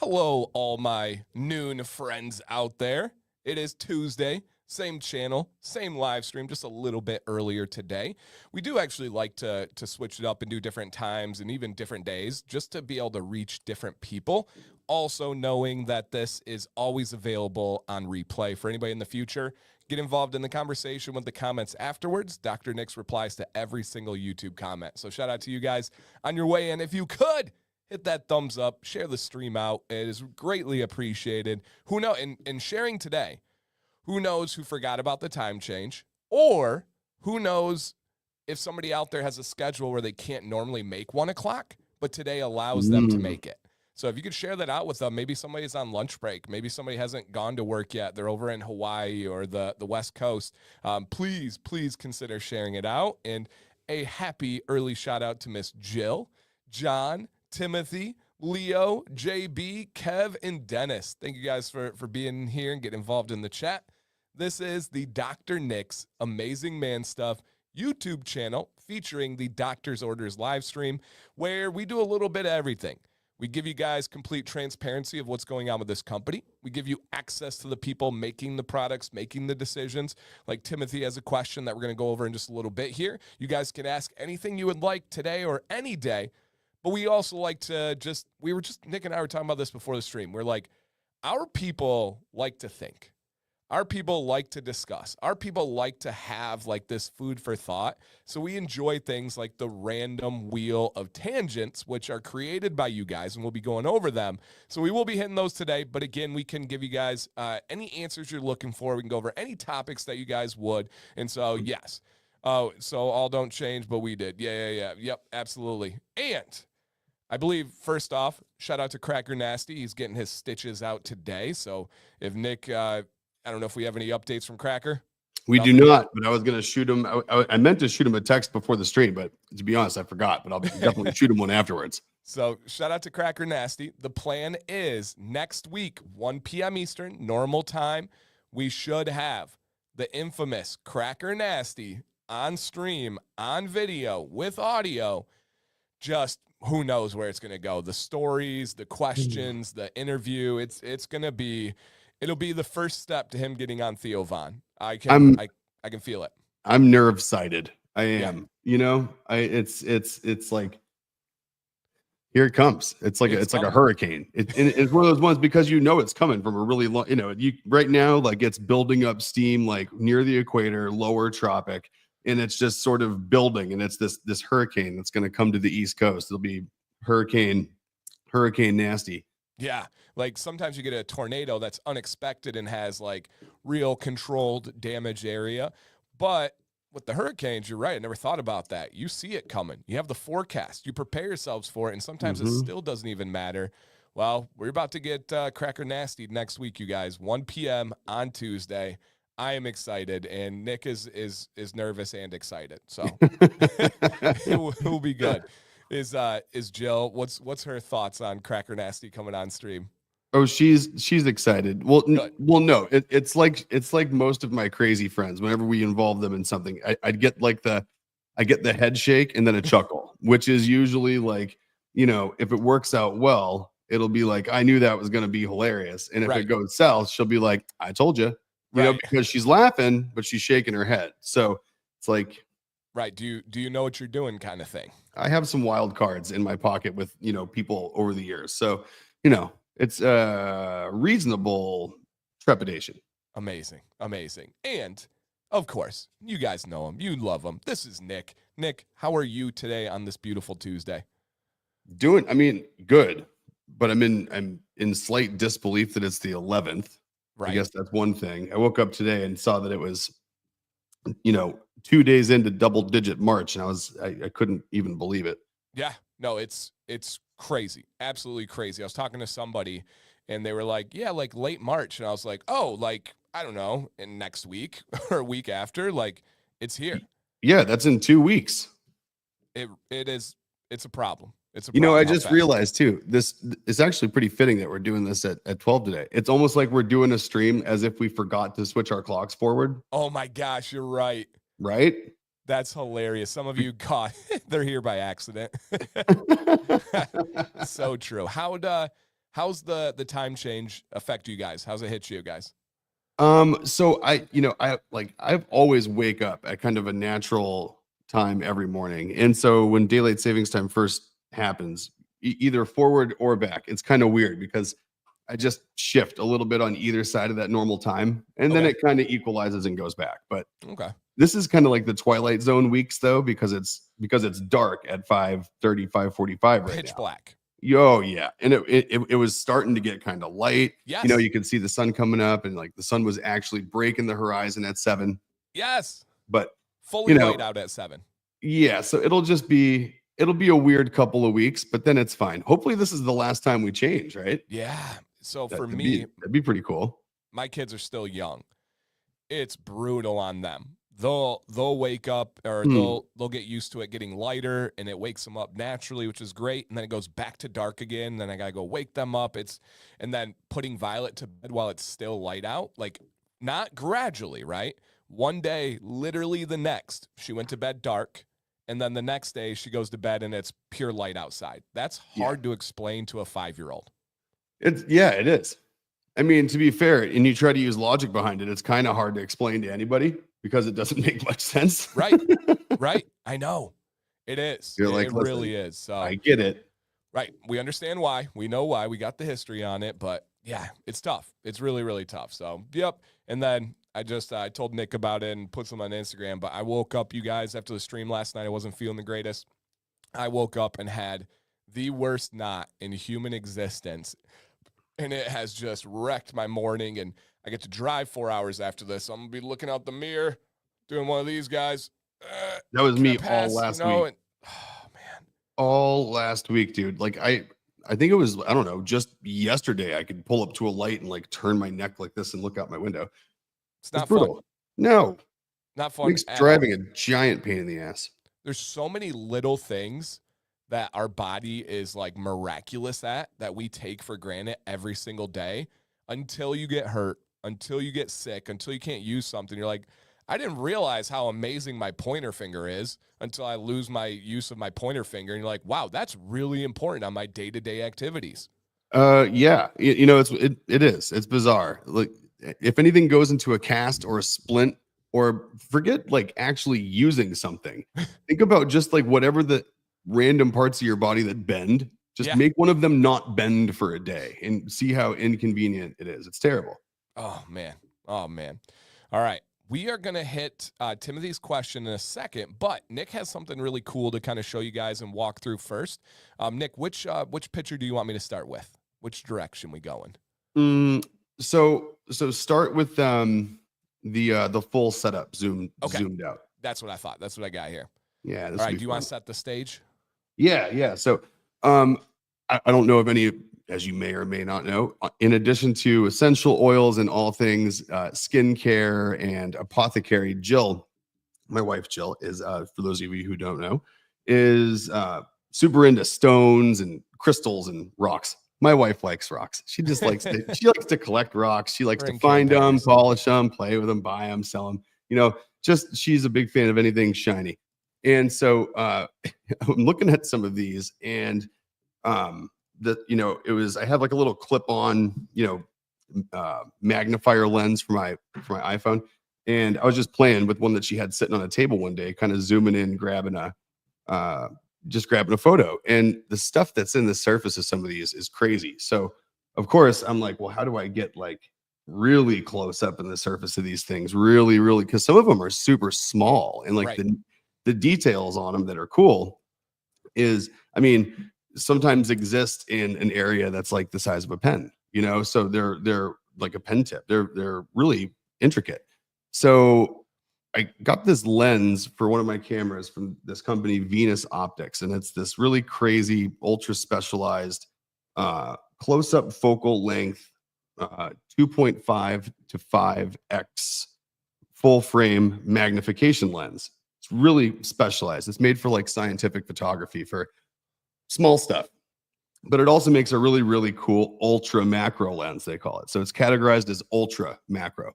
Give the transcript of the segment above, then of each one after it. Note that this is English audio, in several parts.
Hello, all my noon friends out there. It is Tuesday, same channel, same live stream, just a little bit earlier today. We do actually like to switch it up and do different times and even different days just to be able to reach different people. Also, knowing that this is always available on replay for anybody in the future. Get involved in the conversation with the comments afterwards. Dr. Nick's replies to every single YouTube comment. So shout out to you guys on your way in. If you could, hit that thumbs up, share the stream out. It is greatly appreciated. Who knows? In sharing today, who knows who forgot about the time change, or who knows if somebody out there has a schedule where they can't normally make 1 o'clock, but today allows them to make it. So if you could share that out with them, maybe somebody's on lunch break, maybe somebody hasn't gone to work yet, they're over in Hawaii or the West Coast. Please consider sharing it out. And a happy early shout out to Miss Jill, John, Timothy, Leo, JB, Kev, and Dennis. Thank you guys for being here and getting involved in the chat. This is the Dr. Nick's Amazing Man Stuff YouTube channel featuring the Doctor's Orders live stream, where we do a little bit of everything. We give you guys complete transparency of what's going on with this company. We give you access to the people making the products, making the decisions. Like Timothy has a question that we're going to go over in just a little bit here. You guys can ask anything you would like today or any day. But we also like to Nick and I were talking about this before the stream. We're like, our people like to think. Our people like to discuss. Our people like to have like this food for thought. So we enjoy things like the random wheel of tangents, which are created by you guys, and we'll be going over them. So we will be hitting those today. But again, we can give you guys any answers you're looking for. We can go over any topics that you guys would. And so, yes. Oh, so all don't change, but we did. Yeah. Yep, absolutely. And I believe, first off, shout out to Cracker Nasty. He's getting his stitches out today. So if Nick, I don't know if we have any updates from Cracker. We do not, but I was going to shoot him. I meant to shoot him a text before the stream, but to be honest, I forgot. But I'll definitely shoot him one afterwards. So shout out to Cracker Nasty. The plan is next week, 1 p.m. Eastern, normal time, we should have the infamous Cracker Nasty on stream, on video, with audio. Just who knows where it's going to go. The stories, the questions, the interview. It'll be the first step to him getting on Theo Von. I can feel it. I'm nerve sighted. I am. Yeah. You know, it's like, here it comes. It's like a hurricane. It's one of those ones because you know it's coming from a really long. You know, right now like it's building up steam like near the equator, lower tropic. And it's just sort of building, and it's this hurricane that's going to come to the East Coast. It'll be hurricane nasty. Yeah, like sometimes you get a tornado that's unexpected and has like real controlled damage area. But with the hurricanes, you're right. I never thought about that. You see it coming. You have the forecast. You prepare yourselves for it, and sometimes it still doesn't even matter. Well, we're about to get Cracker Nasty next week, you guys. 1 p.m. on Tuesday. I am excited, and Nick is nervous and excited, so it will be good. Is Jill? What's her thoughts on Cracker Nasty coming on stream? Oh, she's excited. Well, no, it's like most of my crazy friends. Whenever we involve them in something, I get the head shake and then a chuckle, which is usually like, you know, if it works out well, it'll be like, I knew that was going to be hilarious, and if it goes south, she'll be like, I told you. You know, because she's laughing, but she's shaking her head. So it's like, right. Do you know what you're doing kind of thing? I have some wild cards in my pocket with, you know, people over the years. So, you know, it's reasonable trepidation. Amazing. And of course, you guys know him. You love him. This is Nick. Nick, how are you today on this beautiful Tuesday? Good, but I'm in slight disbelief that it's the 11th. Right. I guess that's one thing. I woke up today and saw that it was, you know, 2 days into double-digit March, and I couldn't even believe it. Yeah, no, it's crazy, absolutely crazy. I was talking to somebody, and they were like, "Yeah, like late March," and I was like, "Oh, like I don't know, in next week or a week after, like it's here." Yeah, that's in 2 weeks. It's a problem. You know, I just realized too, this is actually pretty fitting that we're doing this at 12 today. It's almost like we're doing a stream as if we forgot to switch our clocks forward. Oh my gosh, you're right. Right? That's hilarious. Some of you caught, they're here by accident. So true. How'd How's the time change affect you guys? How's it hit you guys? So I've always wake up at kind of a natural time every morning. And so when daylight savings time first happens, either forward or back, it's kind of weird because I just shift a little bit on either side of that normal time, and then Okay. it kind of equalizes and goes back. But Okay. this is kind of like the Twilight Zone weeks though, because it's dark at 5:30, 5:45 right Pitch now. black. Yo, yeah. And it was starting to get kind of light. Yes. You know, you could see the sun coming up, and like the sun was actually breaking the horizon at 7. Yes. But Fully you know, light out at 7. yeah, so it'll be a weird couple of weeks, but then it's fine. Hopefully this is the last time we change, right? Yeah. So for That'd me, that'd be pretty cool. my kids are still young. It's brutal on them. They'll wake up, or they'll get used to it getting lighter, and it wakes them up naturally, which is great. And then it goes back to dark again. Then I gotta go wake them up. And then putting Violet to bed while it's still light out, like not gradually, right? One day, literally the next, she went to bed dark, and then the next day she goes to bed and it's pure light outside. That's hard to explain to a 5-year-old. It is. I mean, to be fair, and you try to use logic behind it, it's kind of hard to explain to anybody because it doesn't make much sense. Right. Right. I know. It is. You're like, it listen, really is. So I get it. right. We understand why. We know why. We got the history on it, but yeah, it's tough. It's really, really tough. So, yep. And then I told Nick about it and put some on Instagram, but I woke up, you guys, after the stream last night. I wasn't feeling the greatest. I woke up and had the worst knot in human existence, and it has just wrecked my morning. And I get to drive 4 hours after this. So I'm going to be looking out the mirror, doing one of these guys. That was me pass, all last week. And, oh, man. All last week, dude. Like I think it was, I don't know, just yesterday I could pull up to a light and like turn my neck like this and look out my window. It's not brutal. fun. No. Not fun. Makes driving a giant pain in the ass. There's so many little things that our body is like miraculous at that we take for granted every single day until you get hurt, until you get sick, until you can't use something. You're like, I didn't realize how amazing my pointer finger is until I lose my use of my pointer finger. And you're like, wow, that's really important on my day-to-day activities. Yeah, you know, it is. It's bizarre. Like if anything goes into a cast or a splint, or forget like actually using something, think about just like whatever the random parts of your body that bend, just make one of them not bend for a day and see how inconvenient it is. It's terrible. Oh man. All right. We are going to hit Timothy's question in a second, but Nick has something really cool to kind of show you guys and walk through first. Nick, which picture do you want me to start with? Which direction we going? So start with the full setup zoomed out. That's what I thought. That's what I got here. Yeah. All right. Do you want to set the stage? Yeah. So I don't know if any, as you may or may not know, in addition to essential oils and all things skincare and apothecary, Jill, my wife Jill, is for those of you who don't know, is super into stones and crystals and rocks. My wife likes rocks. She just likes to collect rocks. She likes to find them, polish them, play with them, buy them, sell them. You know, just she's a big fan of anything shiny. And so I'm looking at some of these, and I have like a little clip-on, magnifier lens for my iPhone, and I was just playing with one that she had sitting on a table one day, kind of zooming in, grabbing a photo, and the stuff that's in the surface of some of these is crazy. So of course I'm like, well, how do I get like really close up in the surface of these things, really, because some of them are super small, and like the details on them that are cool is, I mean, sometimes exist in an area that's like the size of a pen, so they're like a pen tip. They're really intricate. So I got this lens for one of my cameras from this company, Venus Optics, and it's this really crazy, ultra specialized close-up focal length 2.5 to 5x full frame magnification lens. It's really specialized. It's made for like scientific photography for small stuff, but it also makes a really, really cool ultra macro lens, they call it. So it's categorized as ultra macro.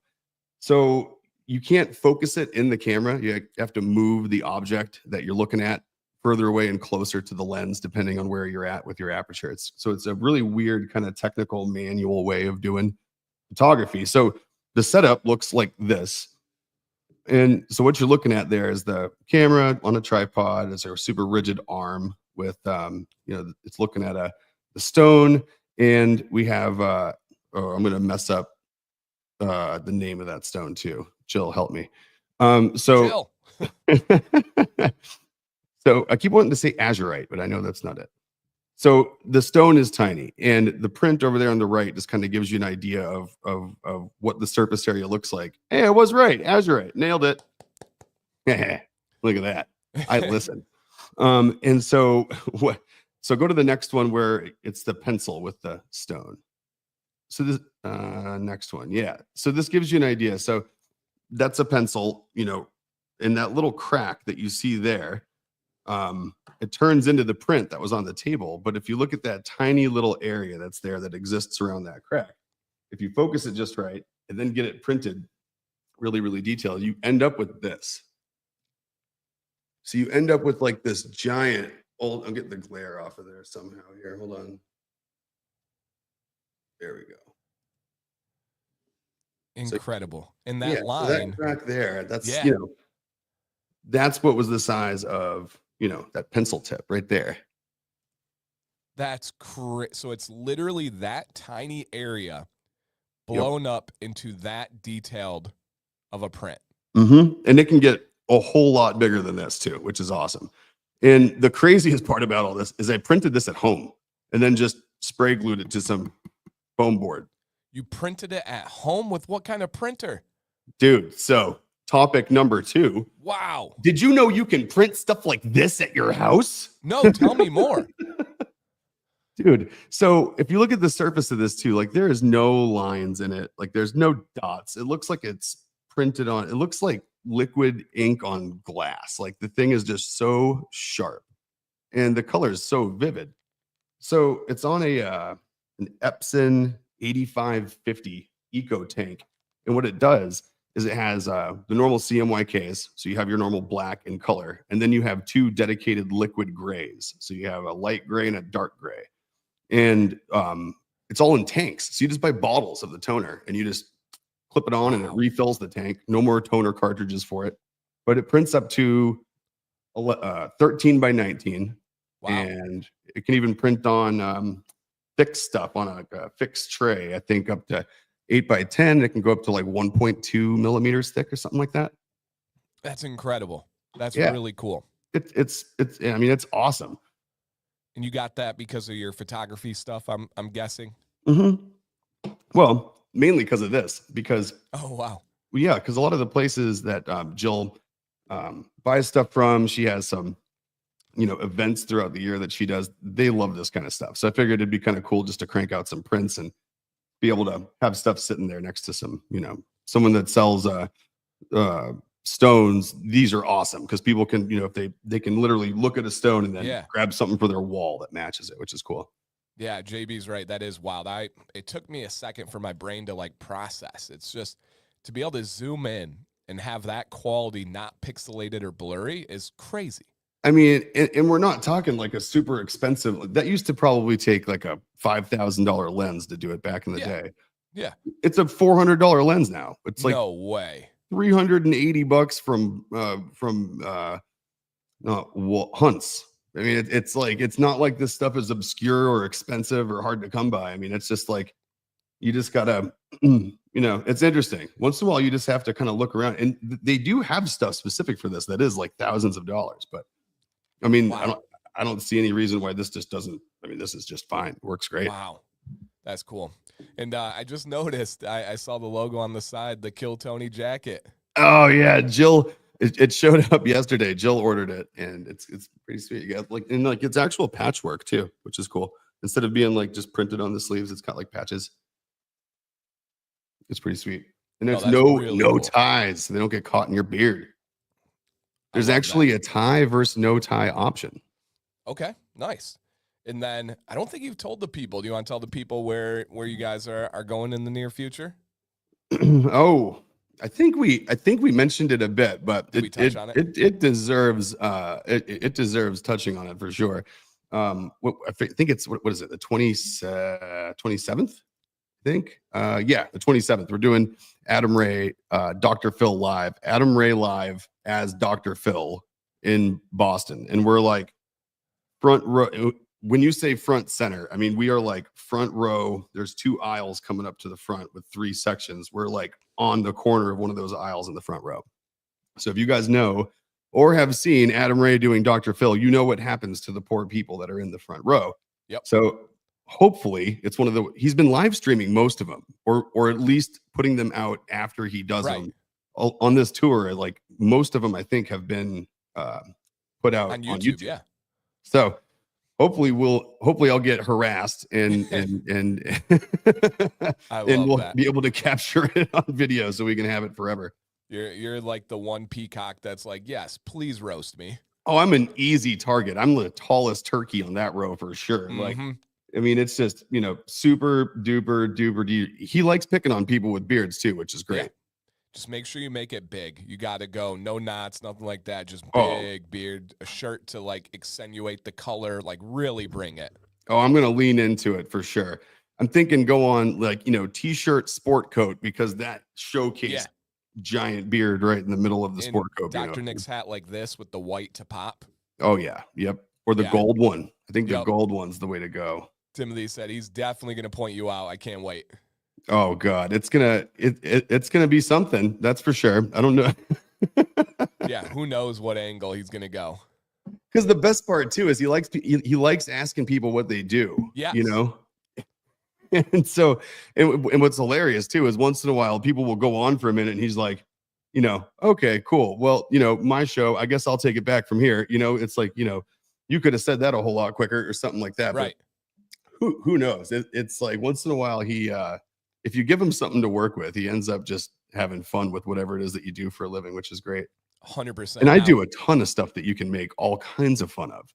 So you can't focus it in the camera. You have to move the object that you're looking at further away and closer to the lens, depending on where you're at with your aperture. So it's a really weird kind of technical manual way of doing photography. So the setup looks like this. And so what you're looking at there is the camera on a tripod. It's a super rigid arm with, it's looking at the stone. And we have, I'm going to mess up the name of that stone too. Jill, help me. Jill. So I keep wanting to say azurite, but I know that's not it. So the stone is tiny, and the print over there on the right just kind of gives you an idea of what the surface area looks like. Hey, I was right. Azurite. Nailed it. Look at that. I listen. And so what? So go to the next one where it's the pencil with the stone. So this next one. Yeah. So this gives you an idea. So that's a pencil, in that little crack that you see there. It turns into the print that was on the table. But if you look at that tiny little area that's there that exists around that crack, if you focus it just right and then get it printed really, really detailed, you end up with this. So you end up with like this giant I'll get the glare off of there somehow here. Hold on. There we go. Incredible. And that line. So that crack there, that's, that's what was the size of, that pencil tip right there. That's so it's literally that tiny area blown up into that detailed of a print. Mm-hmm. And it can get a whole lot bigger than this too, which is awesome. And the craziest part about all this is I printed this at home and then just spray glued it to some foam board. You printed it at home with what kind of printer? Dude, so topic number 2. Wow. Did you know you can print stuff like this at your house? No, tell me more. Dude, so if you look at the surface of this too, like there is no lines in it. Like there's no dots. It looks like it's printed on, it looks like liquid ink on glass. Like the thing is just so sharp and the color is so vivid. So it's on an Epson 8550 Eco tank. And what it does is it has the normal CMYKs. So you have your normal black and color, and then you have 2 dedicated liquid grays. So you have a light gray and a dark gray. And it's all in tanks. So you just buy bottles of the toner and you just clip it on and it refills the tank. No more toner cartridges for it. But it prints up to 13 by 19. Wow. And it can even print on thick stuff on a fixed tray. I think up to 8 by 10. It can go up to like 1.2 millimeters thick or something like that. That's incredible. That's really cool. It's awesome. And you got that because of your photography stuff, I'm guessing? Mm-hmm. Well, mainly because of this. Because because a lot of the places that Jill buys stuff from, she has some events throughout the year that she does. They love this kind of stuff. So I figured it'd be kind of cool just to crank out some prints and be able to have stuff sitting there next to some, someone that sells stones. These are awesome because people can, if they can literally look at a stone and then grab something for their wall that matches it, which is cool. Yeah, JB's right. That is wild. It took me a second for my brain to like process. It's just to be able to zoom in and have that quality not pixelated or blurry is crazy. I mean, and we're not talking like a super expensive. That used to probably take like a $5,000 lens to do it back in the day. Yeah, it's a $400 lens now. It's like no way. $380 from Hunts. I mean, it's like it's not like this stuff is obscure or expensive or hard to come by. I mean, it's just like you just gotta, it's interesting. Once in a while, you just have to kind of look around, and they do have stuff specific for this that is like thousands of dollars, but. I mean, I don't see any reason why this just doesn't. I mean, this is just fine. It works great. Wow. That's cool. And I just noticed, I saw the logo on the side, the Kill Tony jacket. Oh, yeah. Jill, it showed up yesterday. Jill ordered it, and it's pretty sweet. You got it's actual patchwork too, which is cool. Instead of being like just printed on the sleeves, it's got like patches. It's pretty sweet. And there's no ties. So they don't get caught in your beard. There's actually a tie versus no tie option. Okay, nice. And then I don't think you've told the people. Do you want to tell the people where you guys are going in the near future? Oh, I think we mentioned it a bit, but Did we touch on it? it deserves it deserves touching on it for sure. I think it's what is it, the 27th? I think yeah, the 27th. We're doing Adam Ray, Dr. Phil live. Adam Ray live as Dr. Phil in Boston, and we're like front row. When you say front center, I mean we are like front row. There's 2 aisles coming up to the front with 3 sections. We're like on the corner of one of those aisles in the front row. So if you guys know or have seen Adam Ray doing Dr. Phil, you know what happens to the poor people that are in the front row. Yep. So hopefully it's one of the, he's been live streaming most of them, or at least putting them out after he does them on this tour. Like most of them, I think, have been put out on YouTube. Yeah. So hopefully I'll get harassed and we'll be able to capture it on video so we can have it forever. You're like the one peacock that's like, yes, please roast me. Oh, I'm an easy target. I'm the tallest turkey on that row for sure. Like, I mean, it's just, super duper. He likes picking on people with beards too, which is great. Yeah. Just make sure you make it big. You got to go. No knots, nothing like that. Just big beard, a shirt to like accentuate the color, like really bring it. Oh, I'm going to lean into it for sure. I'm thinking go on like, t-shirt, sport coat, because that showcase giant beard right in the middle of the sport coat. Dr. Nick's hat like this with the white to pop. Oh, yeah. Yep. Or the gold one. I think the gold one's the way to go. Timothy said he's definitely going to point you out. I can't wait. Oh God, it's gonna be something. That's for sure. I don't know. Yeah, who knows what angle he's gonna go? Because the best part too is he likes asking people what they do. Yeah, And so, and what's hilarious too is once in a while people will go on for a minute and he's like, okay, cool. Well, my show. I guess I'll take it back from here. It's like you could have said that a whole lot quicker or something like that. Right. But who knows? It's like once in a while he. If you give him something to work with, he ends up just having fun with whatever it is that you do for a living, which is great. 100%. And I do a ton of stuff that you can make all kinds of fun of.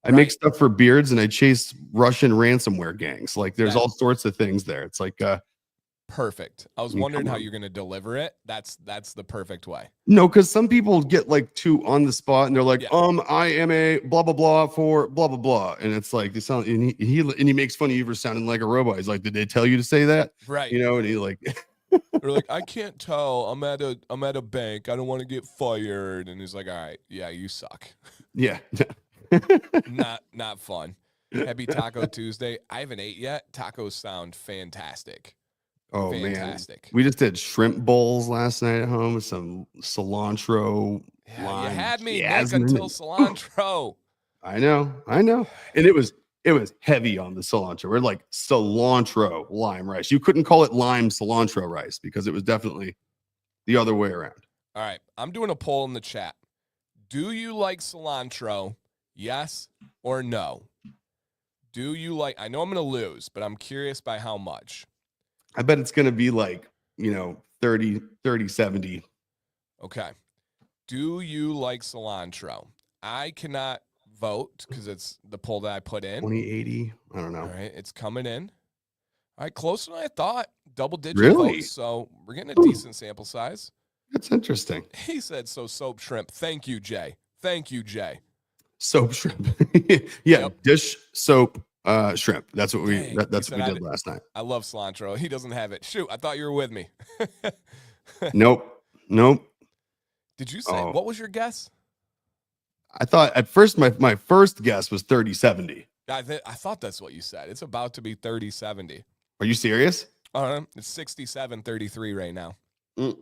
I make stuff for beards and I chase Russian ransomware gangs. Like there's all sorts of things there. It's like perfect. I was wondering how you're going to deliver it. That's the perfect way. No, because some people get like too on the spot and they're like, I am a blah blah blah for blah blah blah, and it's like they sound and he makes fun of you for sounding like a robot. He's like, did they tell you to say that? Right. And he like they're like, I can't tell. I'm at a bank. I don't want to get fired. And he's like, all right, yeah, you suck. Yeah. Not fun. Happy Taco Tuesday. I haven't ate yet. Tacos sound fantastic. Oh fantastic. Man, we just did shrimp bowls last night at home with some cilantro. Yeah, you had me Nick until cilantro. I know, and it was heavy on the cilantro. We're like cilantro lime rice. You couldn't call it lime cilantro rice because it was definitely the other way around. All right, I'm doing a poll in the chat. Do you like cilantro? Yes or no? Do you like? I know I'm going to lose, but I'm curious by how much. I bet it's going to be like, 30, 70. Okay. Do you like cilantro? I cannot vote because it's the poll that I put in. 2080. I don't know. All right. It's coming in. All right. Closer than I thought. Double digit votes. So we're getting a decent sample size. That's interesting. He said, so soap shrimp. Thank you, Jay. Soap shrimp. Dish soap. Shrimp. That's what we that's what we did last night. I love cilantro. He doesn't have it. Shoot, I thought you were with me. Nope. Did you say what was your guess? I thought at first my first guess was 3070. I thought that's what you said. It's about to be 3070. Are you serious? It's 67-33 right now. Yep.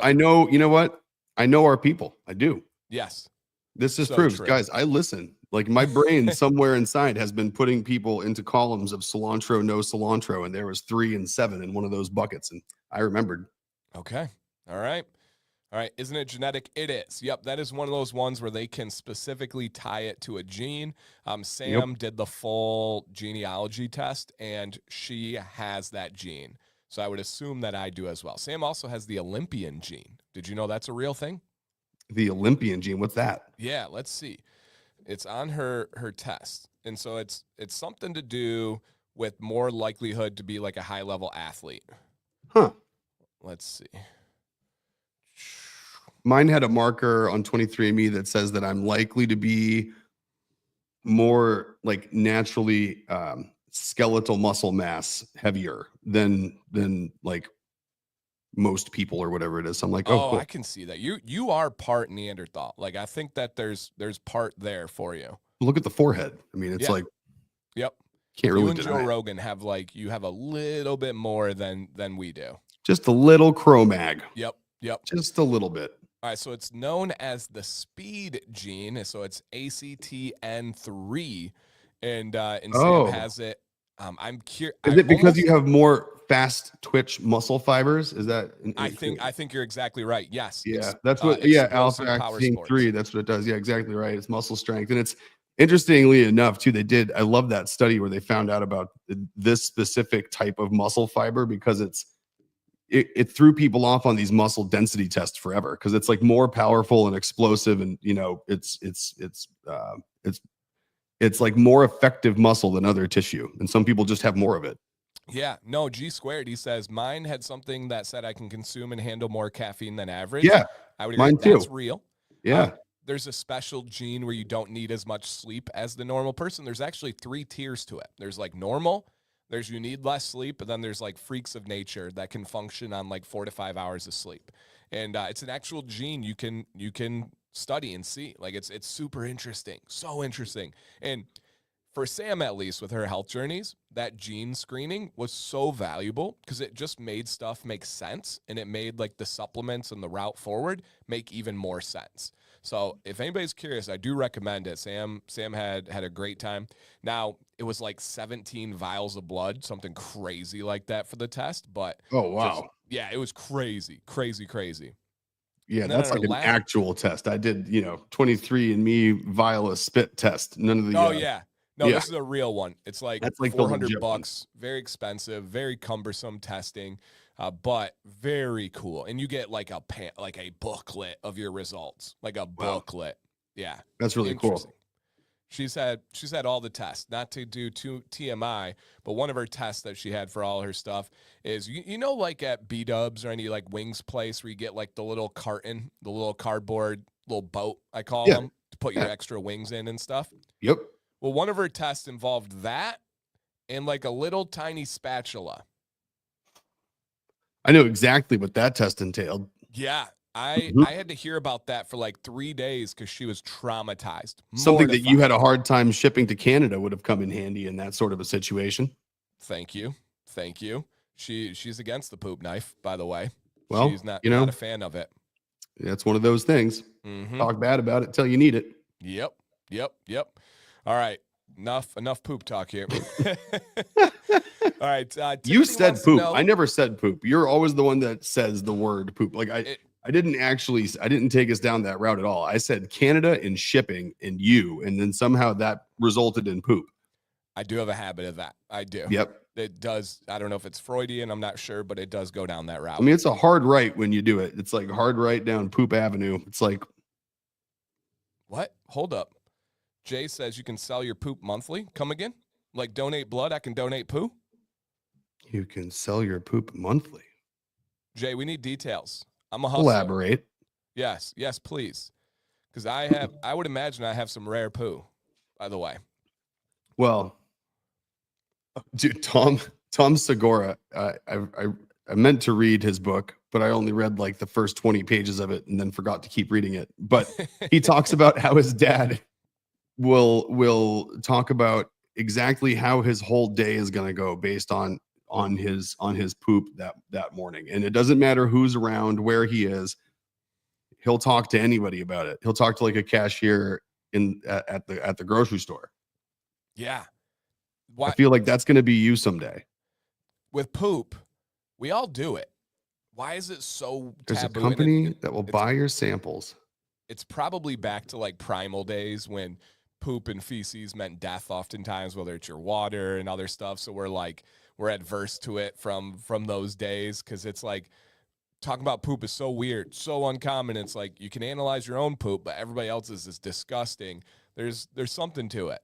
I know, you know what? I know our people. I do. Yes. This just proves, guys, I listen. Like my brain somewhere inside has been putting people into columns of cilantro, no cilantro, and there was 3 and 7 in one of those buckets, and I remembered. Okay. All right. Isn't it genetic? It is. Yep. That is one of those ones where they can specifically tie it to a gene. Sam did the full genealogy test, and she has that gene. So I would assume that I do as well. Sam also has the Olympian gene. Did you know that's a real thing? The Olympian gene. What's that? Yeah. Let's see. It's on her test. And so it's something to do with more likelihood to be like a high level athlete. Huh. Let's see. Mine had a marker on 23andMe that says that I'm likely to be more like naturally skeletal muscle mass heavier than like most people or whatever it is. So I'm like, oh, Oh, cool. I can see that. You are part Neanderthal. Like, I think that there's part there for you. Look at the forehead. I mean, it's like, yep. Can't really You and deny Joe it. Rogan have you have a little bit more than we do. Just a little Cro-Mag. Yep. Just a little bit. All right, so it's known as the speed gene. So it's ACTN3, and Sam has it. I'm curious. Is it because you have more fast twitch muscle fibers? Is that? I think you're exactly right. Yes. Yeah, that's what. Yeah, alpha actinium 3. That's what it does. Yeah, exactly right. It's muscle strength, and it's interestingly enough too. They did. I love that study where they found out about this specific type of muscle fiber because it threw people off on these muscle density tests forever because it's like more powerful and explosive, and it's like more effective muscle than other tissue, and some people just have more of it. Yeah, no, G squared. He says mine had something that said I can consume and handle more caffeine than average. Yeah, I would agree. Mine too. That's real. Yeah. There's a special gene where you don't need as much sleep as the normal person. There's actually 3 tiers to it. There's like normal, there's you need less sleep, and then there's like freaks of nature that can function on like 4 to 5 hours of sleep. And it's an actual gene you can study and see. Like it's super interesting, so interesting. And for Sam, at least with her health journeys, that gene screening was so valuable because it just made stuff make sense, and it made like the supplements and the route forward make even more sense. So if anybody's curious, I do recommend it. Sam had a great time. Now it was like 17 vials of blood, something crazy like that for the test. But oh wow, yeah, it was crazy. Yeah, that's like an actual test. I did 23andMe vial of spit test. None of the. Oh yeah. No, this is a real one. It's that's like $400, very expensive, very cumbersome testing, but very cool. And you get like a booklet of your results, like a booklet. Yeah, that's really cool. She's had all the tests. Not to do TMI, but one of her tests that she had for all her stuff is like at B-Dubs or any like wings place where you get like the little carton, the little cardboard little boat, I call them, to put your extra wings in and stuff. Yep. Well, one of her tests involved that and like a little tiny spatula. I know exactly what that test entailed. Yeah. I had to hear about that for like 3 days because she was traumatized. Something that you had a hard time shipping to Canada would have come in handy in that sort of a situation. Thank you. She's against the poop knife, by the way. Well, she's not a fan of it. That's one of those things. Mm-hmm. Talk bad about it till you need it. Yep. All right. Enough poop talk here. All right. You said poop. I never said poop. You're always the one that says the word poop. Like I didn't take us down that route at all. I said Canada and shipping and then somehow that resulted in poop. I do have a habit of that. I do. Yep. It does. I don't know if it's Freudian. I'm not sure, but it does go down that route. I mean, it's a hard right when you do it. It's like hard right down Poop Avenue. It's like, what? Hold up. Jay says you can sell your poop monthly. Come again? Like donate blood, I can donate poo? You can sell your poop monthly. Jay, we need details. I'm a hustler. Elaborate. Yes, please. Because I would imagine I have some rare poo, by the way. Well, dude, Tom Segura, I meant to read his book, but I only read like the first 20 pages of it and then forgot to keep reading it. But he talks about how his dad will talk about exactly how his whole day is going to go based on his poop that morning. And it doesn't matter who's around, where he is. He'll talk to anybody about it. He'll talk to like a cashier at the grocery store. Yeah. I feel like that's going to be you someday. With poop, we all do it. Why is it so taboo? There's a company that will buy your samples. It's probably back to like primal days when poop and feces meant death oftentimes, whether it's your water and other stuff. So we're adverse to it from those days because it's like talking about poop is so weird, so uncommon. It's like you can analyze your own poop, but everybody else's is disgusting. There's something to it.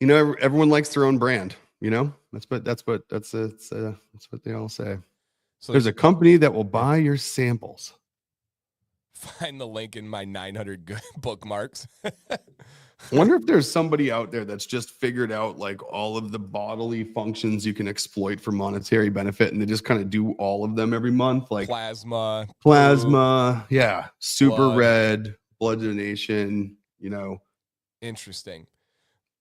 Everyone likes their own brand. That's what they all say. So There's a company that will buy your samples. find the link in my 900 good bookmarks. I wonder if there's somebody out there that's just figured out like all of the bodily functions you can exploit for monetary benefit, and they just kind of do all of them every month, like Plasma, plasma, yeah, super blood. red, blood donation, you know. Interesting.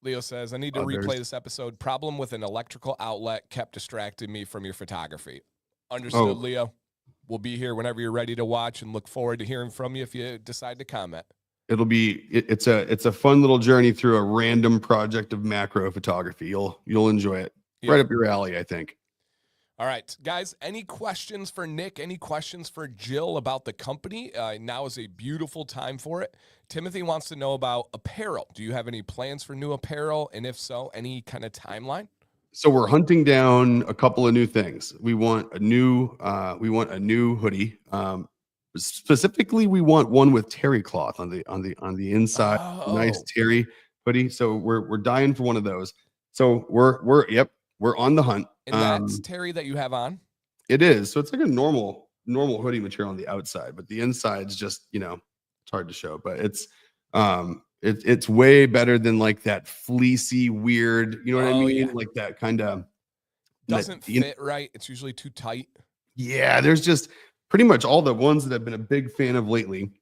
Leo says, I need to Others. replay this episode. Problem with an electrical outlet kept distracting me from your photography. Understood, Leo. We'll be here whenever you're ready to watch and look forward to hearing from you if you decide to comment. It'll be it's a fun little journey through a random project of macro photography. You'll enjoy it. Yeah. Right up your alley, I think. All right, guys, any questions for Nick? Any questions for Jill about the company? Now is a beautiful time for it. Timothy wants to know about apparel. Do you have any plans for new apparel? And if so, any kind of timeline? So we're hunting down a couple of new things. We want a new hoodie. Specifically, we want one with terry cloth on the inside. Oh. Nice terry hoodie. So we're dying for one of those. So we're on the hunt. And that's terry that you have on? It is. So it's like a normal hoodie material on the outside, but the inside's just, it's hard to show, but it's way better than like that fleecy weird, you know what I mean? Yeah. Like that kind of doesn't fit right. It's usually too tight. Yeah, there's just pretty much all the ones that I've been a big fan of lately.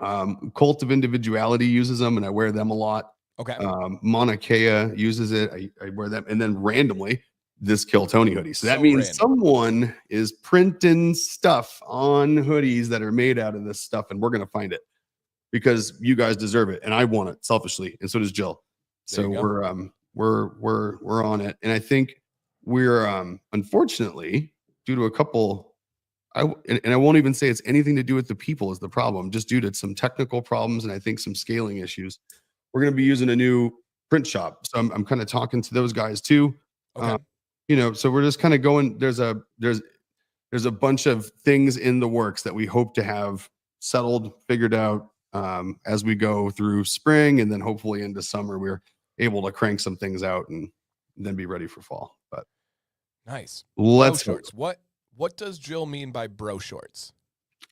Cult of Individuality uses them, and I wear them a lot. Okay. Mauna Kea uses it. I wear them, and then randomly this Kill Tony hoodie. So that means someone is printing stuff on hoodies that are made out of this stuff, and we're gonna find it because you guys deserve it, and I want it selfishly, and so does Jill. So we're on it, and I think we're unfortunately due to a couple. I won't even say it's anything to do with the people is the problem, just due to some technical problems and I think some scaling issues. We're going to be using a new print shop, so I'm kind of talking to those guys too. Okay. So we're just kind of going. There's a bunch of things in the works that we hope to have settled, figured out as we go through spring, and then hopefully into summer we're able to crank some things out and then be ready for fall. But nice. Let's shorts. What does Jill mean by bro shorts?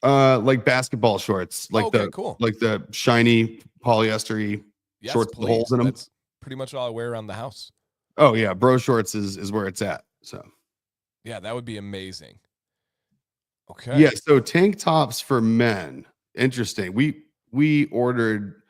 Like basketball shorts, like like the shiny polyester shorts with holes in them. That's pretty much all I wear around the house. Oh yeah, bro shorts is where it's at. So yeah, that would be amazing. Okay. Yeah, so tank tops for men. Interesting. We ordered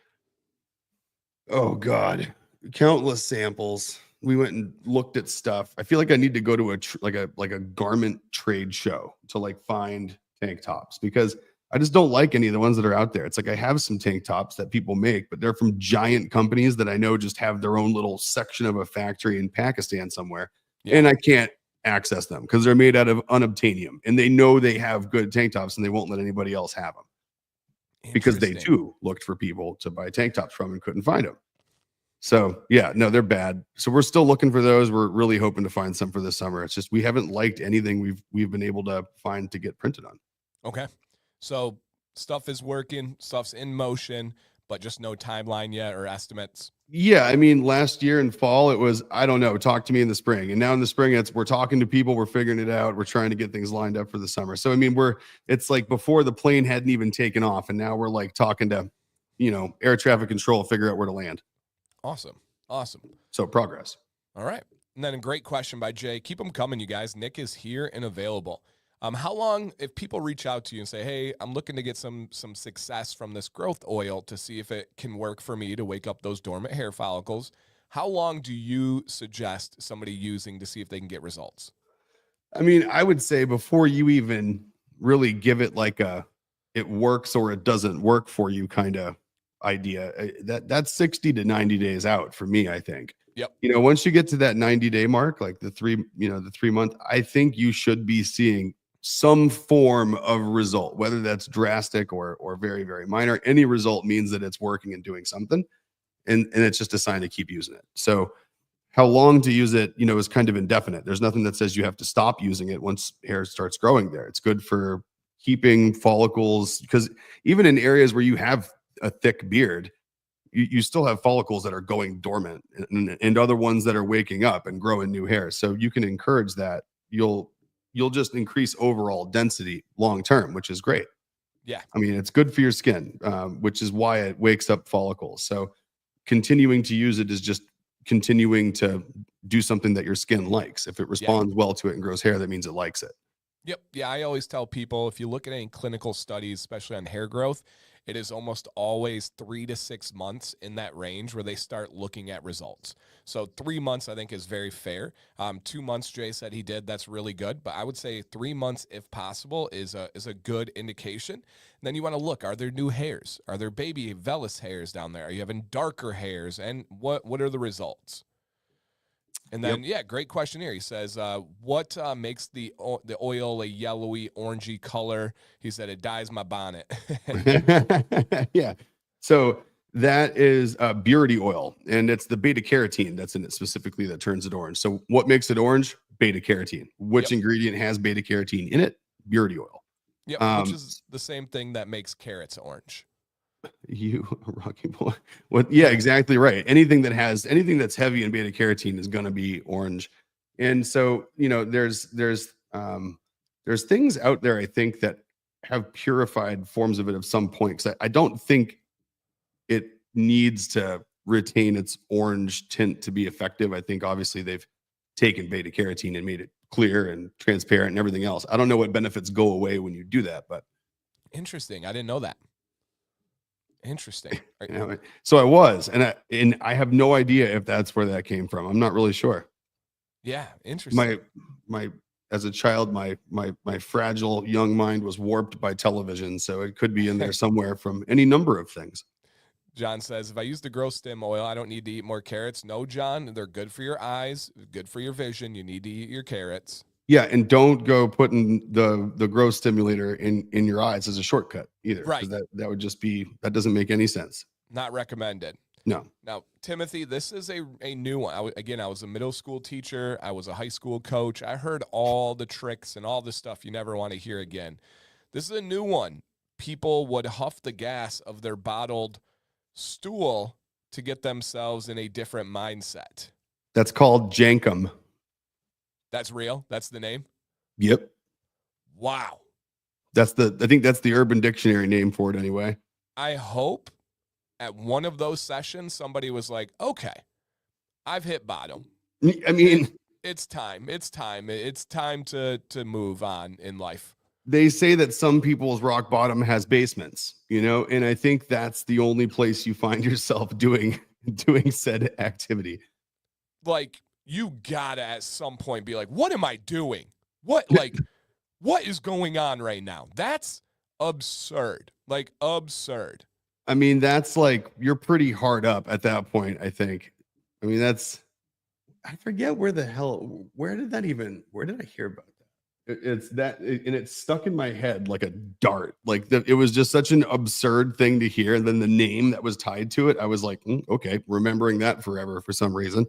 countless samples. We went and looked at stuff. I feel like I need to go to a garment trade show to like find tank tops because I just don't like any of the ones that are out there. It's like I have some tank tops that people make, but they're from giant companies that I know just have their own little section of a factory in Pakistan somewhere. Yeah. And I can't access them because they're made out of unobtainium and they know they have good tank tops and they won't let anybody else have them because they too looked for people to buy tank tops from and couldn't find them. So yeah, no, they're bad. So we're still looking for those. We're really hoping to find some for this summer. It's just we haven't liked anything we've been able to find to get printed on. Okay. So stuff is working, stuff's in motion, but just no timeline yet or estimates. Yeah, I mean, last year in fall, it was, I don't know, talk to me in the spring. And now in the spring, we're talking to people, we're figuring it out, we're trying to get things lined up for the summer. So, I mean, it's like before the plane hadn't even taken off. And now we're like talking to, air traffic control, figure out where to land. Awesome. So progress. All right. And then a great question by Jay. Keep them coming, you guys. Nick is here and available. How long, if people reach out to you and say, hey, I'm looking to get some success from this growth oil to see if it can work for me to wake up those dormant hair follicles, how long do you suggest somebody using to see if they can get results? I mean, I would say before you even really give it like it works or it doesn't work for you kind of idea, that's 60 to 90 days out for me, I think. Yep. Once you get to that 90-day mark, like the 3 month, I think you should be seeing some form of result, whether that's drastic or very, very minor. Any result means that it's working and doing something. And it's just a sign to keep using it. So how long to use it, is kind of indefinite. There's nothing that says you have to stop using it once hair starts growing there. It's good for keeping follicles, because even in areas where you have a thick beard, you still have follicles that are going dormant and other ones that are waking up and growing new hair. So you can encourage that. You'll you'll just increase overall density long term, which is great. Yeah. I mean, it's good for your skin, which is why it wakes up follicles. So continuing to use it is just continuing to do something that your skin likes. If it responds well to it and grows hair, that means it likes it. Yep. Yeah. I always tell people, if you look at any clinical studies, especially on hair growth, it is almost always 3 to 6 months in that range where they start looking at results. So 3 months, I think, is very fair. 2 months, Jay said he did. That's really good. But I would say 3 months, if possible, is a good indication. And then you want to look, are there new hairs? Are there baby vellus hairs down there? Are you having darker hairs? And what are the results? And then, yeah, great question here. He says, what makes the oil a yellowy, orangey color? He said, it dyes my bonnet. Yeah. So that is burity oil, and it's the beta carotene that's in it specifically that turns it orange. So what makes it orange? Beta carotene. Which ingredient has beta carotene in it? Burity oil. Yep, which is the same thing that makes carrots orange. You rocky boy. What? Yeah, exactly right. Anything that's heavy in beta carotene is going to be orange. And so, there's things out there, I think, that have purified forms of it at some point. Because I don't think it needs to retain its orange tint to be effective. I think obviously they've taken beta carotene and made it clear and transparent and everything else. I don't know what benefits go away when you do that, but interesting. I didn't know that. Interesting. So I was, and I have no idea if that's where that came from. I'm not really sure. Yeah, interesting. My as a child, my fragile young mind was warped by television, so it could be in there somewhere from any number of things. John says, if I use the growth stem oil, I don't need to eat more carrots. No, John, they're good for your eyes, good for your vision. You need to eat your carrots. Yeah, and don't go putting the growth stimulator in your eyes as a shortcut either. Right. That would just be, that doesn't make any sense. Not recommended. No. Now, Timothy, this is a new one. I was a middle school teacher. I was a high school coach. I heard all the tricks and all the stuff you never want to hear again. This is a new one. People would huff the gas of their bottled stool to get themselves in a different mindset. That's called jankum. That's real? That's the name? Yep. Wow. I think that's the Urban Dictionary name for it anyway. I hope at one of those sessions, somebody was like, okay, I've hit bottom. I mean, it's time. It's time to move on in life. They say that some people's rock bottom has basements, and I think that's the only place you find yourself doing said activity. Like, you gotta at some point be like, what am I doing? What is going on right now? That's absurd. Like, absurd. I mean, that's like, you're pretty hard up at that point, I think. I mean, I forget where did I hear about that? It's that, and it's stuck in my head like a dart. Like, it was just such an absurd thing to hear. And then the name that was tied to it, I was like, okay, remembering that forever for some reason.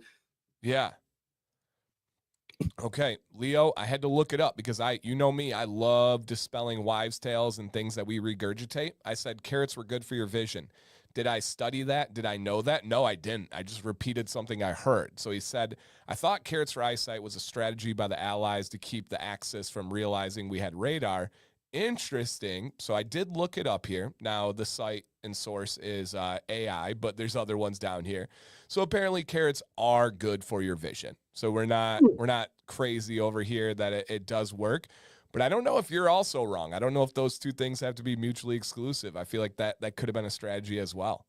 Yeah. Okay, Leo, I had to look it up because you know me, I love dispelling wives' tales and things that we regurgitate. I said carrots were good for your vision. Did I study that? Did I know that? No, I didn't. I just repeated something I heard. So he said, I thought carrots for eyesight was a strategy by the Allies to keep the Axis from realizing we had radar. Interesting. So I did look it up here. Now the site and source is AI, but there's other ones down here. So apparently carrots are good for your vision. So we're not crazy over here that it does work. But I don't know if you're also wrong. I don't know if those two things have to be mutually exclusive. I feel like that could have been a strategy as well.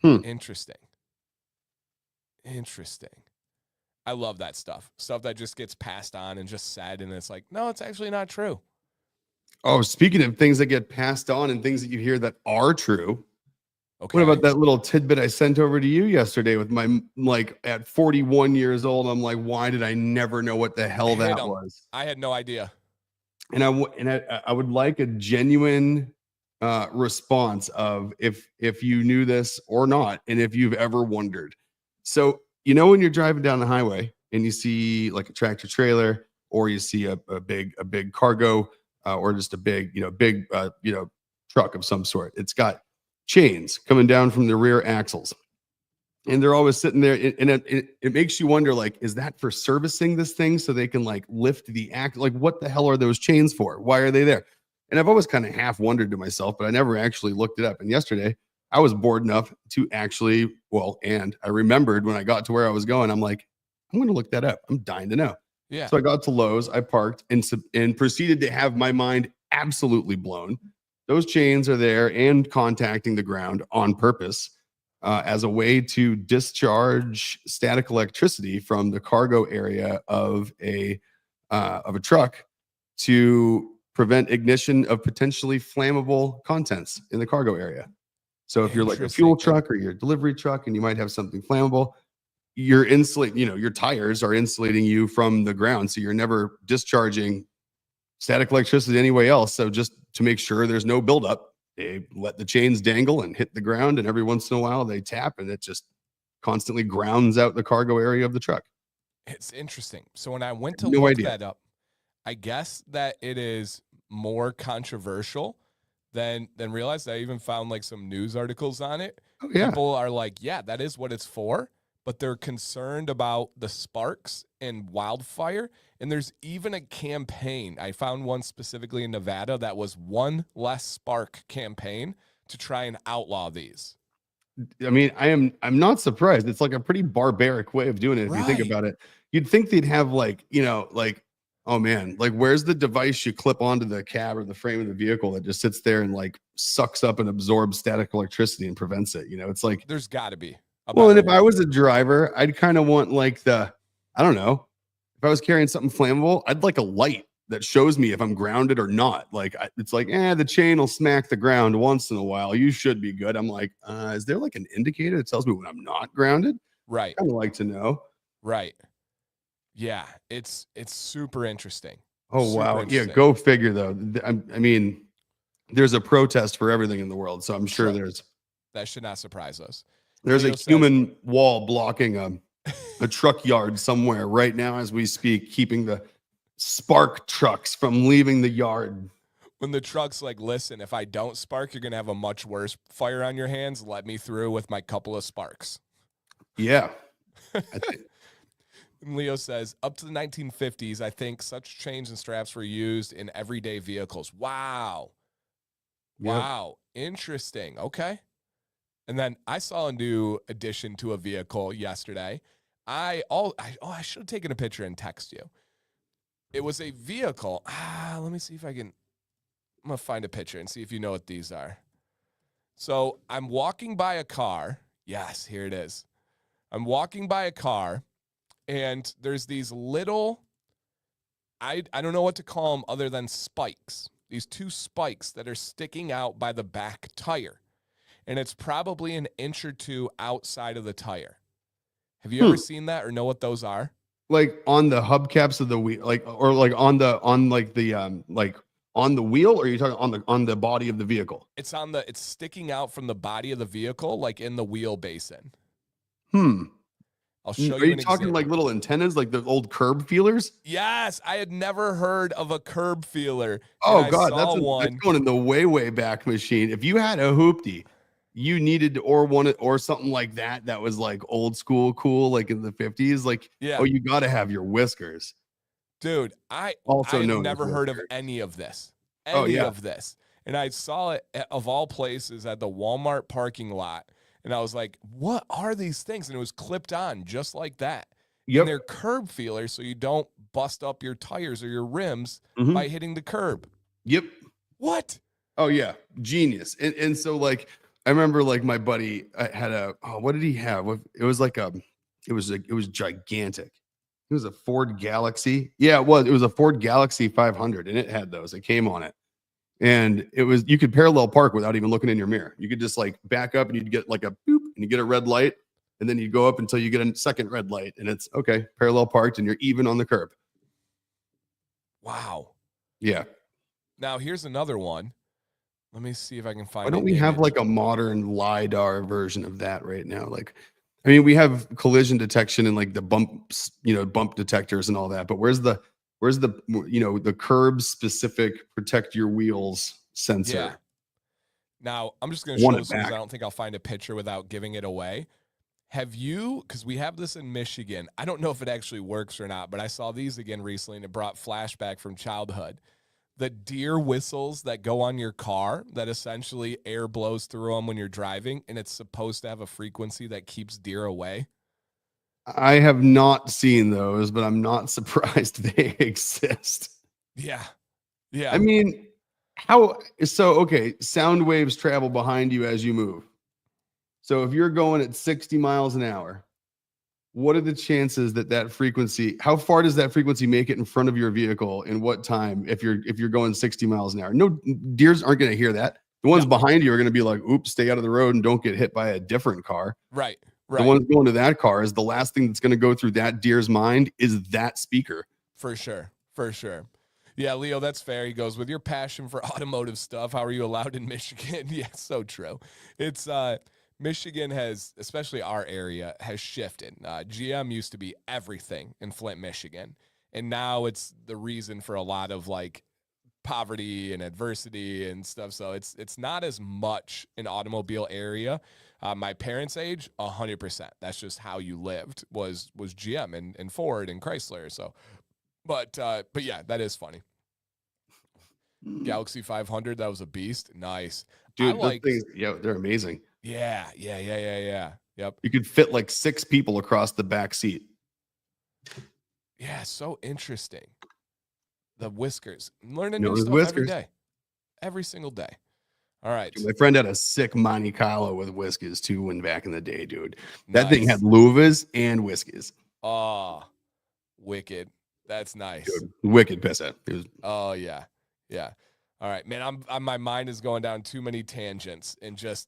Interesting. I love that stuff. Stuff that just gets passed on and just said, and it's like, no, it's actually not true. Oh, speaking of things that get passed on and things that you hear that are true. Okay. What about that little tidbit I sent over to you yesterday with my, like, at 41 years old, I'm like, why did I never know what the hell that was? I had no idea. And I would like a genuine response of if you knew this or not, and if you've ever wondered. So, when you're driving down the highway and you see like a tractor trailer, or you see a big cargo, or just a big truck of some sort, it's got chains coming down from the rear axles. And they're always sitting there, and it makes you wonder, like, is that for servicing this thing so they can like lift the act? Like, what the hell are those chains for? Why are they there? And I've always kind of half wondered to myself, but I never actually looked it up. And yesterday, I was bored enough to actually, and I remembered when I got to where I was going, I'm like, I'm going to look that up. I'm dying to know. Yeah. So I got to Lowe's, I parked, and proceeded to have my mind absolutely blown. Those chains are there and contacting the ground on purpose as a way to discharge static electricity from the cargo area of a truck to prevent ignition of potentially flammable contents in the cargo area. So if you're like a fuel truck or your delivery truck and you might have something flammable, you're insulating, your tires are insulating you from the ground. So you're never discharging static electricity anywhere else. So just to make sure there's no buildup, they let the chains dangle and hit the ground. And every once in a while they tap and it just constantly grounds out the cargo area of the truck. It's interesting. So when I went to look that up, I guess that it is more controversial than realized. I even found like some news articles on it. Oh, yeah. People are like, yeah, that is what it's for, but they're concerned about the sparks and wildfire. And there's even a campaign. I found one specifically in Nevada that was One Less Spark campaign to try and outlaw these. I mean, I'm not surprised. It's like a pretty barbaric way of doing it. If you think about it, you'd think they'd have like, oh man, like where's the device you clip onto the cab or the frame of the vehicle that just sits there and like sucks up and absorbs static electricity and prevents it? It's like there's got to be. Well, and if I was a driver, I'd kind of want like I don't know, if I was carrying something flammable, I'd like a light that shows me if I'm grounded or not. Like it's like, the chain will smack the ground once in a while. You should be good. I'm like, is there like an indicator that tells me when I'm not grounded? Right. I'd like to know. Right. Yeah, it's super interesting. Oh, wow. Yeah, go figure, though. I mean, there's a protest for everything in the world, so I'm sure that should not surprise us. There's a human wall blocking a truck yard somewhere right now as we speak, keeping the spark trucks from leaving the yard. When the truck's like, listen, if I don't spark, you're going to have a much worse fire on your hands. Let me through with my couple of sparks. Yeah. Leo says, up to the 1950s, I think such chains and straps were used in everyday vehicles. Wow. Yep. Wow. Interesting. Okay. And then I saw a new addition to a vehicle yesterday. I should have taken a picture and text you. It was a vehicle. Let me see if I'm going to find a picture and see if you know what these are. So I'm walking by a car. Yes, here it is. I'm walking by a car. And there's these little, I don't know what to call them other than spikes. These two spikes that are sticking out by the back tire. And it's probably an inch or two outside of the tire. Have you ever seen that or know what those are? Like on the hubcaps of the wheel, on the wheel, or are you talking on the body of the vehicle? It's sticking out from the body of the vehicle, like in the wheel basin. I'll show you. Are you talking like little antennas, like the old curb feelers? Yes, I had never heard of a curb feeler. Oh God, that's going in the way back machine. If you had a hoopty, you needed or something like that. That was like old school cool, like in the 50s. Like, yeah. Oh, you got to have your whiskers, dude. I never heard of any of this. Of this, and I saw it of all places at the Walmart parking lot. And I was like, what are these things? And it was clipped on just like that. Yep. And they're curb feelers so you don't bust up your tires or your rims by hitting the curb. Yep. What? Oh, yeah. Genius. And so, like, I remember, like, my buddy had what did he have? It was like it was gigantic. It was a Ford Galaxy. Yeah, it was. It was a Ford Galaxy 500, and it had those. It came on it. And you could parallel park without even looking in your mirror. You could just like back up and you'd get like a boop and you get a red light. And then you go up until you get a second red light and it's okay, parallel parked and you're even on the curb. Wow. Yeah. Now here's another one. Let me see if I can find. Why don't we have like a modern LiDAR version of that right now? Like, I mean, we have collision detection and like the bumps, bump detectors and all that, but where's the curb specific protect your wheels sensor? Yeah. Now I'm just going to show this because I don't think I'll find a picture without giving it away. Have you, because we have this in Michigan, I don't know if it actually works or not, but I saw these again recently and it brought flashback from childhood. The deer whistles that go on your car that essentially air blows through them when you're driving, and it's supposed to have a frequency that keeps deer away. I have not seen those, but I'm not surprised they exist. Yeah. I Yeah. mean, how so? Okay, sound waves travel behind you as you move. So if you're going at 60 miles an hour, what are the chances that that frequency, how far does that frequency make it in front of your vehicle in what time if you're going 60 miles an hour? No, deers aren't going to hear that. The ones No. behind you are going to be like, oops, stay out of the road and don't get hit by a different car. Right. The ones going to that car is the last thing that's going to go through that deer's mind is that speaker. For sure. For sure. Yeah, Leo, that's fair. He goes, with your passion for automotive stuff, how are you allowed in Michigan? Yeah, so true. It's Michigan has, especially our area, has shifted. GM used to be everything in Flint, Michigan. And now it's the reason for a lot of like poverty and adversity and stuff. So it's not as much an automobile area. My parents' age, 100%. That's just how you lived was GM and Ford and Chrysler. So, but yeah, that is funny. Galaxy 500, that was a beast. Nice, dude. Those things, yeah, they're amazing. Yeah. Yep. You could fit like 6 people across the back seat. Yeah, so interesting. The whiskers. Learning new stuff every day. Every single day. All right. Dude, my friend had a sick Monte Carlo with whiskers too when back in the day, dude. That thing had louvers and whiskers. Oh, wicked. That's nice. Dude, wicked pissa. Oh, yeah. Yeah. All right, man. I'm my mind is going down too many tangents and just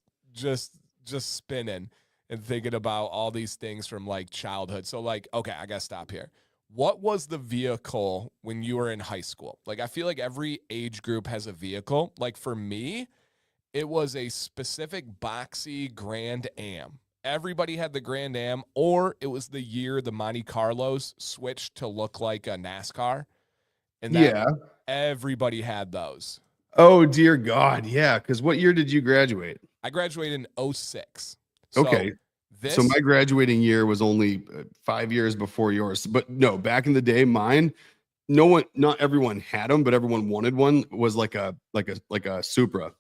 spinning and thinking about all these things from like childhood. So like, okay, I gotta stop here. What was the vehicle when you were in high school? Like, I feel like every age group has a vehicle. Like for me, it was a specific boxy Grand Am. Everybody had the Grand Am, or it was the year the Monte Carlos switched to look like a NASCAR. And everybody had those. Oh, dear God. Yeah. Because what year did you graduate? I graduated in 2006. Okay. So my graduating year was only 5 years before yours. But no, back in the day, mine, not everyone had them, but everyone wanted one. Was like a Supra.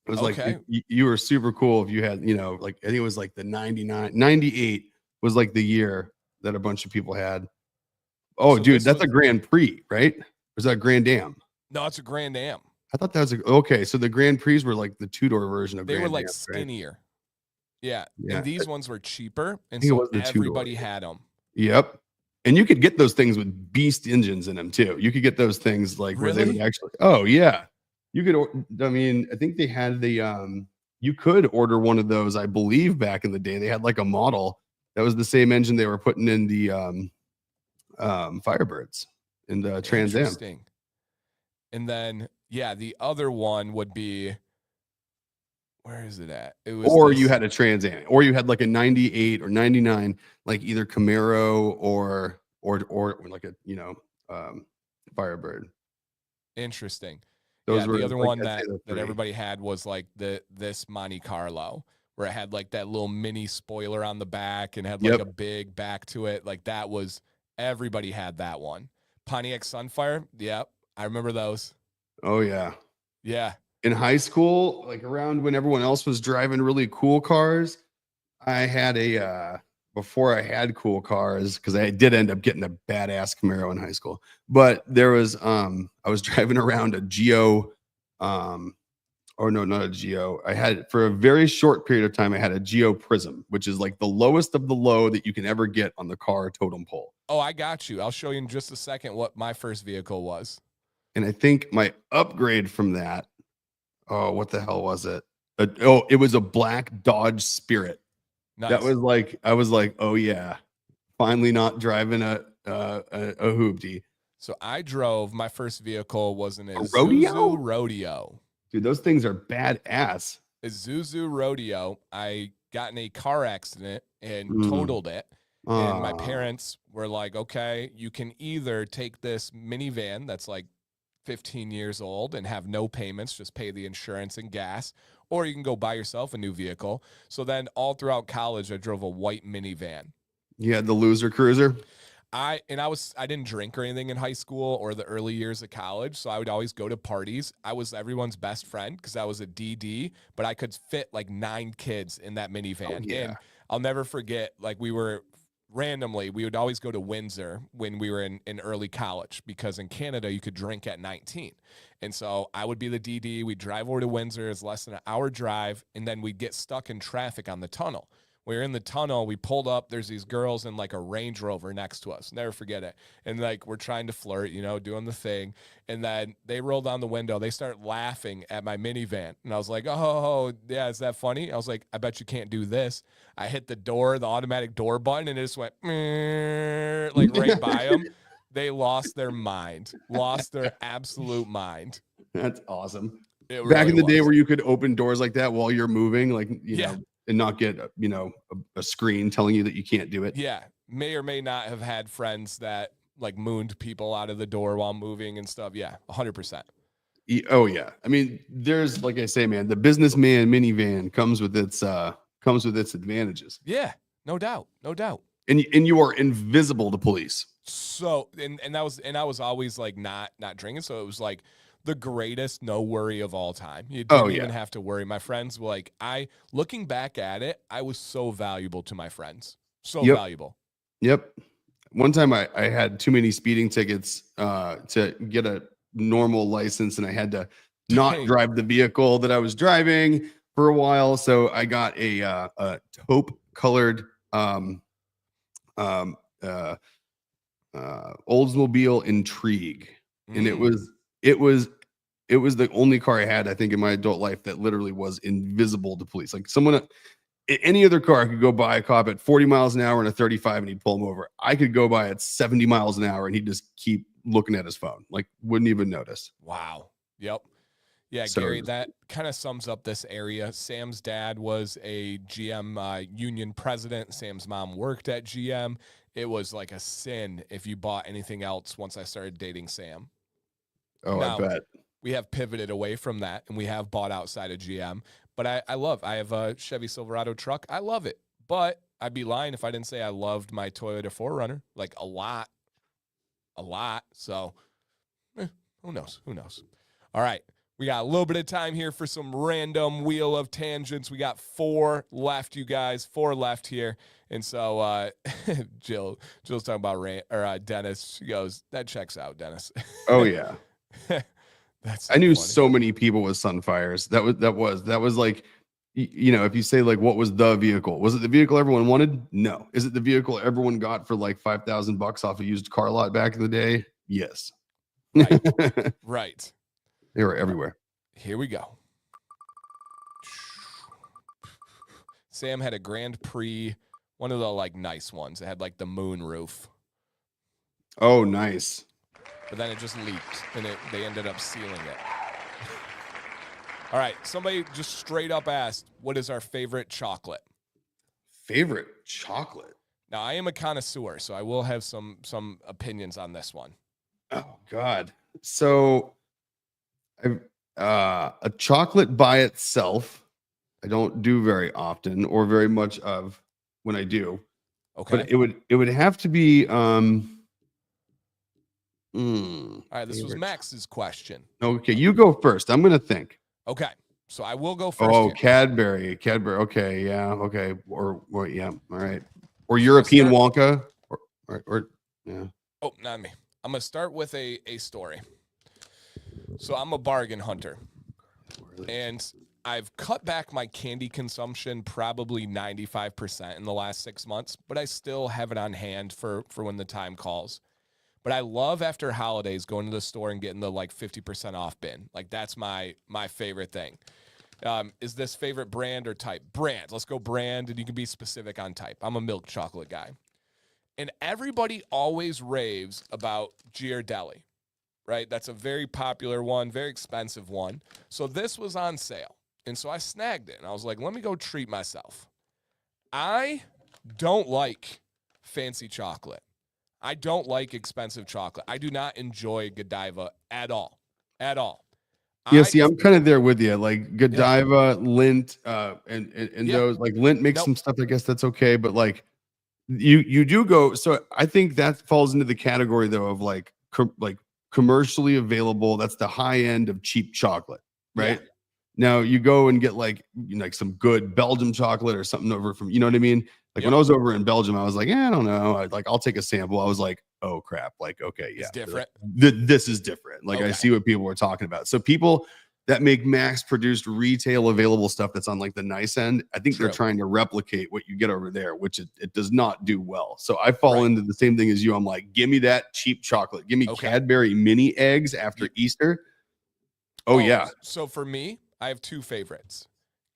It was like you were super cool if you had, like I think it was like the 98 was like the year that a bunch of people had. Oh, so dude, that's a Grand Prix, right? Or is that a Grand Am? No, it's a Grand Am. I thought that was okay. So the Grand Prix were like the 2-door version of Grand Am. They were like Am, skinnier. Right? Yeah. And these ones were cheaper. And so everybody had them. Yep. And you could get those things with beast engines in them too. You could get those things like where they would actually, oh yeah. You could, I mean, I think they had you could order one of those, I believe back in the day. They had like a model that was the same engine they were putting in the Firebirds in the Trans Am. Interesting. And then, yeah, the other one would be, where is it at? It was, or you had a Trans Am, or you had like a 98 or 99, like either Camaro or like a Firebird. Interesting. Those were the other one that everybody had was like this Monte Carlo, where it had like that little mini spoiler on the back and had like a big back to it. Like that was, everybody had that one. Pontiac Sunfire. Yep. I remember those. Oh yeah. Yeah. In high school, like around when everyone else was driving really cool cars, I had before I had cool cars, because I did end up getting a badass Camaro in high school. But there was I was driving around a Geo, or no, not a Geo. I had, for a very short period of time, I had a Geo Prism, which is like the lowest of the low that you can ever get on the car totem pole. Oh, I got you. I'll show you in just a second what my first vehicle was. And I think my upgrade from that, oh, what the hell was it? It was a black Dodge Spirit. Nice. That was like, I was like, oh yeah, finally not driving a hoopty. So I drove, my first vehicle was a Isuzu Rodeo. Dude, those things are badass. Isuzu Rodeo. I got in a car accident and totaled it. And my parents were like, okay, you can either take this minivan that's like 15 years old and have no payments, just pay the insurance and gas, or you can go buy yourself a new vehicle. So then all throughout college, I drove a white minivan. You had the loser cruiser. I didn't drink or anything in high school or the early years of college, so I would always go to parties. I was everyone's best friend because I was a DD, but I could fit like 9 kids in that minivan. Oh, yeah. And I'll never forget, like we would always go to Windsor when we were in early college, because in Canada you could drink at 19. And so I would be the DD. We'd drive over to Windsor. It's less than an hour drive, and then we'd get stuck in traffic on the tunnel. We were in the tunnel, we pulled up, there's these girls in like a Range Rover next to us. Never forget it. And like we're trying to flirt, doing the thing. And then they roll down the window. They start laughing at my minivan. And I was like, oh, yeah, is that funny? I was like, I bet you can't do this. I hit the automatic door button, and it just went like right by them. They lost their absolute mind. That's awesome. It Back really in the day was. where you could open doors like that while you're moving, like, know, and not get, a screen telling you that you can't do it. Yeah. May or may not have had friends that like mooned people out of the door while moving and stuff. Yeah. 100%. Oh yeah. I mean, there's, like I say, man, the businessman minivan comes with its advantages. Yeah. No doubt. And you are invisible to police. So, and I was always like not drinking. So it was like the greatest no worry of all time. You didn't even have to worry. My friends were like, looking back at it, I was so valuable to my friends. So valuable. Yep. One time I had too many speeding tickets to get a normal license, and I had to not drive the vehicle that I was driving for a while. So I got a taupe colored Oldsmobile Intrigue. And it was the only car I had, I think, in my adult life that literally was invisible to police. Like any other car could go by a cop at 40 miles an hour in a 35 and he'd pull him over. I could go by at 70 miles an hour and he'd just keep looking at his phone, like wouldn't even notice. Wow. Yep. Yeah, so, Gary, that kind of sums up this area. Sam's dad was a GM union president. Sam's mom worked at GM. It was like a sin if you bought anything else once I started dating Sam. Oh, now, I bet. We have pivoted away from that, and we have bought outside of GM. But I have a Chevy Silverado truck. I love it. But I'd be lying if I didn't say I loved my Toyota 4Runner, like a lot. So who knows? All right. We got a little bit of time here for some random wheel of tangents. We got 4 left, you guys. 4 left here. And so Jill's talking about Dennis. She goes, that checks out, Dennis. Oh, yeah. That's so I knew funny. So many people with Sunfires. That was like, if you say like, what was the vehicle? Was it the vehicle everyone wanted? No. Is it the vehicle everyone got for like $5,000 off a used car lot back in the day? Yes. Right. Right. They were everywhere. Here we go. Sam had a Grand Prix, one of the like nice ones. It had like the moon roof. Oh, nice. But then it just leaked, and they ended up sealing it. All right, somebody just straight up asked, what is our favorite chocolate? Favorite chocolate? Now, I am a connoisseur, so I will have some opinions on this one. Oh, God. So a chocolate by itself, I don't do very often or very much of when I do. Okay. But it would have to be all right, this was Max's question. Okay, you go first. I'm gonna think. Okay, so I will go first. Oh, here. Cadbury. Okay, yeah, okay, or yeah, all right, or European Wonka, or yeah. Oh, not me. I'm gonna start with a story. So I'm a bargain hunter, and I've cut back my candy consumption probably 95% in the last 6 months, but I still have it on hand for when the time calls. But I love after holidays going to the store and getting the like 50% off bin. Like that's my favorite thing. Is this favorite brand or type? Brand. Let's go brand, and you can be specific on type. I'm a milk chocolate guy. And everybody always raves about Ghirardelli, right? That's a very popular one, very expensive one. So this was on sale. And so I snagged it, and I was like, let me go treat myself. I don't like fancy chocolate. I don't like expensive chocolate. I do not enjoy Godiva at all. At all. Yeah, I see, I'm kind of there with you. Like yeah. Godiva, Lint, and Yeah. those like Lint makes Nope. some stuff. I guess that's okay, but like you do go. So I think that falls into the category though of like like commercially available. That's the high end of cheap chocolate, Yeah. right? Now you go and get like like some good Belgium chocolate or something over from, you know what I mean? Like when Yep. I was over in Belgium, I was like, I don't know. I'll take a sample. I was like, oh crap. Like, okay, yeah, It's different. this is different. Like I Okay. see what people were talking about. So people that make mass produced retail available stuff that's on like the nice end, I think they're True. trying to replicate what you get over there, which it does not do well. So I fall Right. into the same thing as you. I'm like, give me that cheap chocolate. Give me Okay. Cadbury mini eggs after Easter. Oh yeah. So for me, I have two favorites.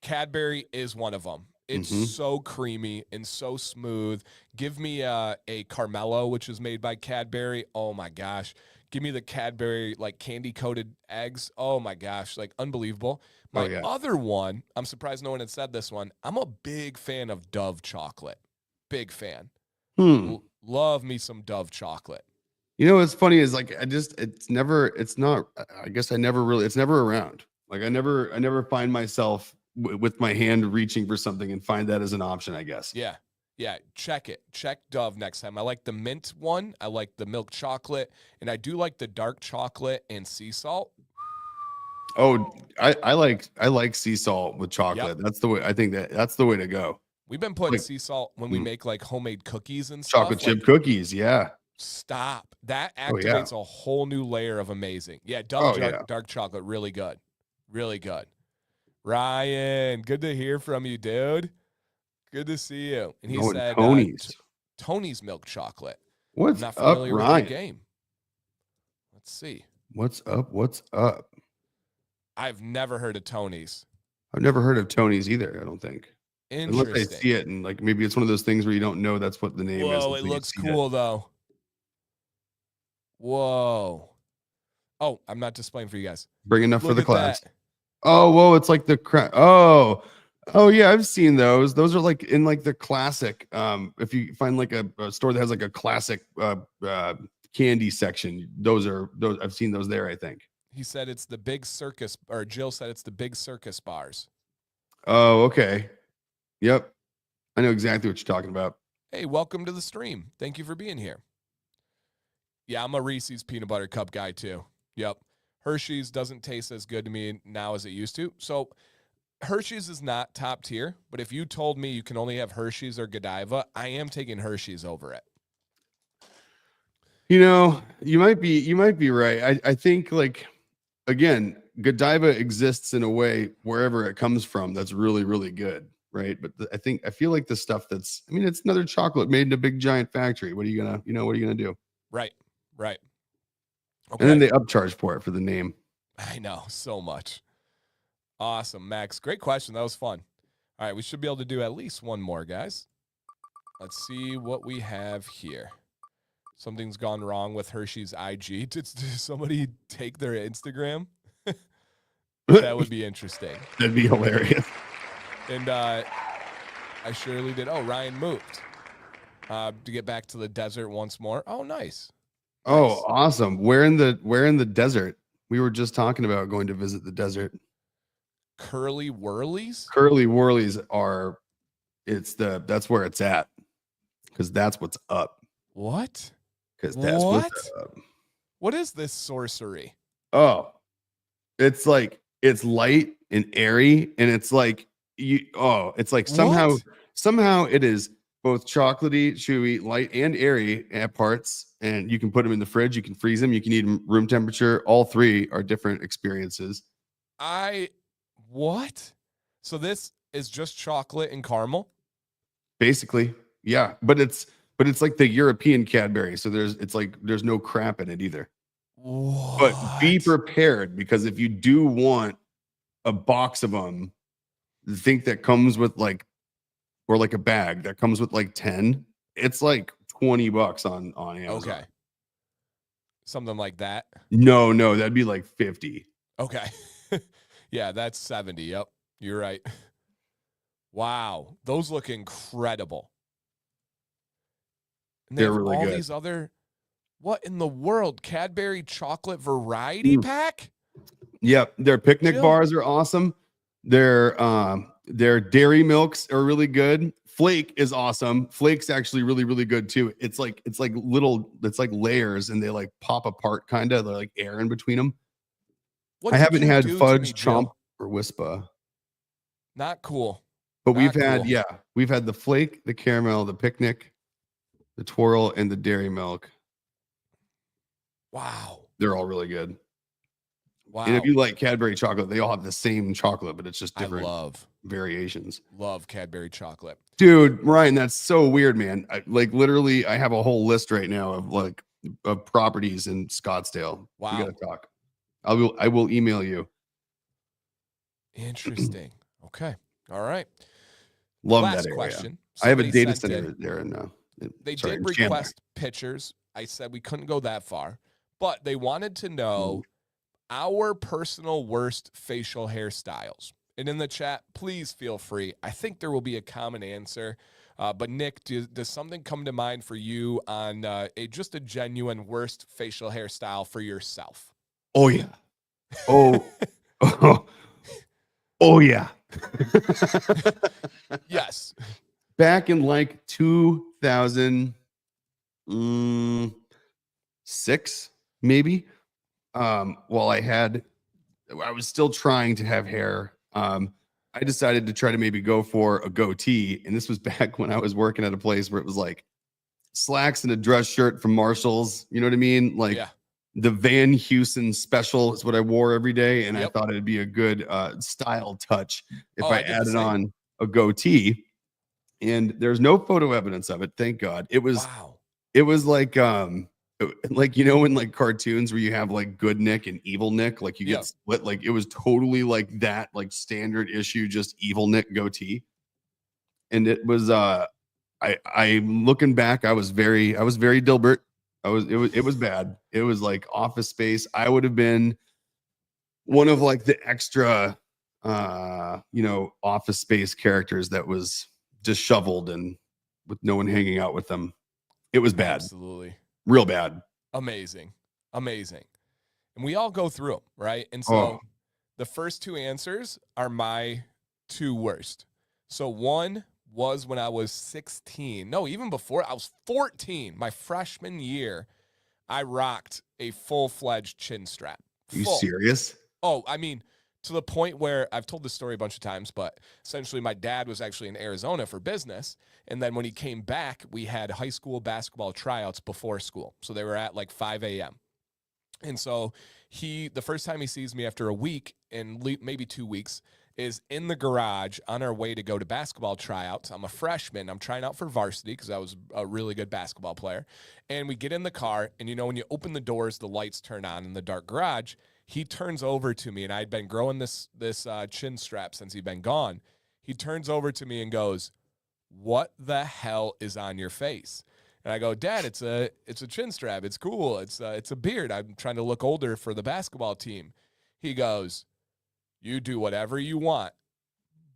Cadbury is one of them. It's Hmm. so creamy and so smooth. Give me a Carmelo, which is made by Cadbury. Oh my gosh. Give me the Cadbury like candy coated eggs. Oh my gosh, like unbelievable. Oh My yeah. other one, I'm surprised no one had said this one. I'm a big fan of Dove chocolate. Big fan. Hmm. Love me some Dove chocolate. You know what's funny is like it's not. I guess I never really it's never around. Like I never find myself with my hand reaching for something and find that as an option. I guess. Yeah. Yeah. Check it. Check Dove next time. I like the mint one. I like the milk chocolate. And I do like the dark chocolate and sea salt. Oh, I like sea salt with Yep. chocolate. That's the way I think that's the way to go. We've been putting Like sea salt when we make like homemade cookies and chocolate stuff. chip Like, cookies. Yeah. stop. That Oh yeah. activates a whole new layer of amazing. Yeah. Dove Oh yeah. dark chocolate. Really good. Really good. Ryan, good to hear from you, dude. Good to see you. And he Oh, and said Tony's. Tony's milk chocolate. I'm What's not up, familiar with that Ryan? game. Let's see. What's up? What's up? I've never heard of Tony's. I've never heard of Tony's either. I don't think, unless I Interesting. see it and like maybe it's one of those things where you don't know that's what the name is Whoa, it until you looks see it. cool though. Whoa. Oh, I'm not displaying for you guys. Bring enough for Look the at class. that. Oh, whoa! It's like the oh yeah, I've seen those. Those are like in like the classic. If you find like a store that has like a classic candy section, those I've seen those there. I think. He said it's the big circus, or Jill said it's the big circus bars. Oh, okay. Yep. I know exactly what you're talking about. Hey, welcome to the stream. Thank you for being here. Yeah, I'm a Reese's peanut butter cup guy too. Yep. Hershey's doesn't taste as good to me now as it used to. So Hershey's is not top tier, but if you told me you can only have Hershey's or Godiva, I am taking Hershey's over it. You know, you might be right. I think like again, Godiva exists in a way wherever it comes from that's really, really good, right? But I feel like the stuff that's I mean, it's another chocolate made in a big giant factory. What are you gonna, what are you gonna do? Right. Right. And then Okay. they upcharge for it for the name. I know so much. Awesome, Max. Great question. That was fun. All right, we should be able to do at least one more, guys. Let's see what we have here. Something's gone wrong with Hershey's IG. Did somebody take their Instagram? That would be interesting. That'd be hilarious. And I surely did. Oh, Ryan moved to get back to the desert once more. Oh, nice. Oh, awesome. Where in the desert? We were just talking about going to visit the desert. Curly Whirlies? Curly Whirlies are that's where it's at. Because that's what's up. What? Because that's what's up. What is this sorcery? Oh, it's like it's light and airy, and it's like it's like somehow it is both chocolatey, chewy, light, and airy at parts. And you can put them in the fridge, you can freeze them, you can eat them room temperature. All three are different experiences. What? So this is just chocolate and caramel? Basically, yeah. But it's like the European Cadbury. So there's no crap in it either. What? But be prepared, because if you do want a box of them, think that comes with like, or like a bag that comes with like 10, it's like $20 on Amazon. Okay. Something like that. No, that'd be like 50. Okay. Yeah, that's 70. Yep. You're right. Wow. Those look incredible. And They're really all good. These other, what in the world? Cadbury chocolate variety pack? Yep, their picnic Chill. bars are awesome. Their dairy milks are really good. Flake is awesome. Flake's actually really, really good too. It's like layers and they like pop apart kind of. They're like air in between them. What I did haven't you had do to fudge, me, chomp, Jill? or Wispa, Not cool. but Not cool. we've had the flake, the caramel, the picnic, the twirl, and the dairy milk. Wow. They're all really good. Wow. And if you like Cadbury chocolate, they all have the same chocolate, but it's just I different love variations. Cadbury chocolate. Dude, Ryan, that's so weird, man. Literally, I have a whole list right now of properties in Scottsdale. Wow. We gotta talk. I will email you. Interesting. Okay. All right. Love Last that area. question. I have a Somebody data sent center in- there They sorry, did in Chandler. request pictures. I said we couldn't go that far, but they wanted to know our personal worst facial hairstyles. And in the chat, please feel free. I think there will be a common answer. But Nick, does something come to mind for you on just a genuine worst facial hairstyle for yourself? Oh yeah. Oh, oh yeah. Yes. Back in like 2006, maybe. While I was still trying to have hair. I decided to try to maybe go for a goatee. And this was back when I was working at a place where it was like slacks and a dress shirt from Marshall's. You know what I mean? Like the Van Heusen special is what I wore every day. And I thought it'd be a good style touch if I added on a goatee. And there's no photo evidence of it. Thank God. It was like in like cartoons where you have like good Nick and evil Nick, like you get split. Like it was totally like that, like standard issue, just evil Nick goatee. And it was I'm looking back, I was very Dilbert. It was bad. It was like Office Space. I would have been one of like the extra Office Space characters that was disheveled and with no one hanging out with them. It was bad. Absolutely. Real bad. Amazing. And we all go through them, right? And so the first two answers are my two worst. So one was when I was 16. No, even before. I was 14. My freshman year, I rocked a full-fledged chin strap. Are you serious? Oh, I mean, to the point where I've told this story a bunch of times, but essentially my dad was actually in Arizona for business. And then when he came back, we had high school basketball tryouts before school. So they were at like 5 a.m. And so the first time he sees me after a week and maybe 2 weeks is in the garage on our way to go to basketball tryouts. I'm a freshman. I'm trying out for varsity because I was a really good basketball player. And we get in the car, and when you open the doors, the lights turn on in the dark garage. He turns over to me, and I'd been growing this chin strap since he'd been gone. He turns over to me and goes, "What the hell is on your face?" And I go, "Dad, it's a chin strap. It's cool. It's a beard. I'm trying to look older for the basketball team." He goes, "You do whatever you want,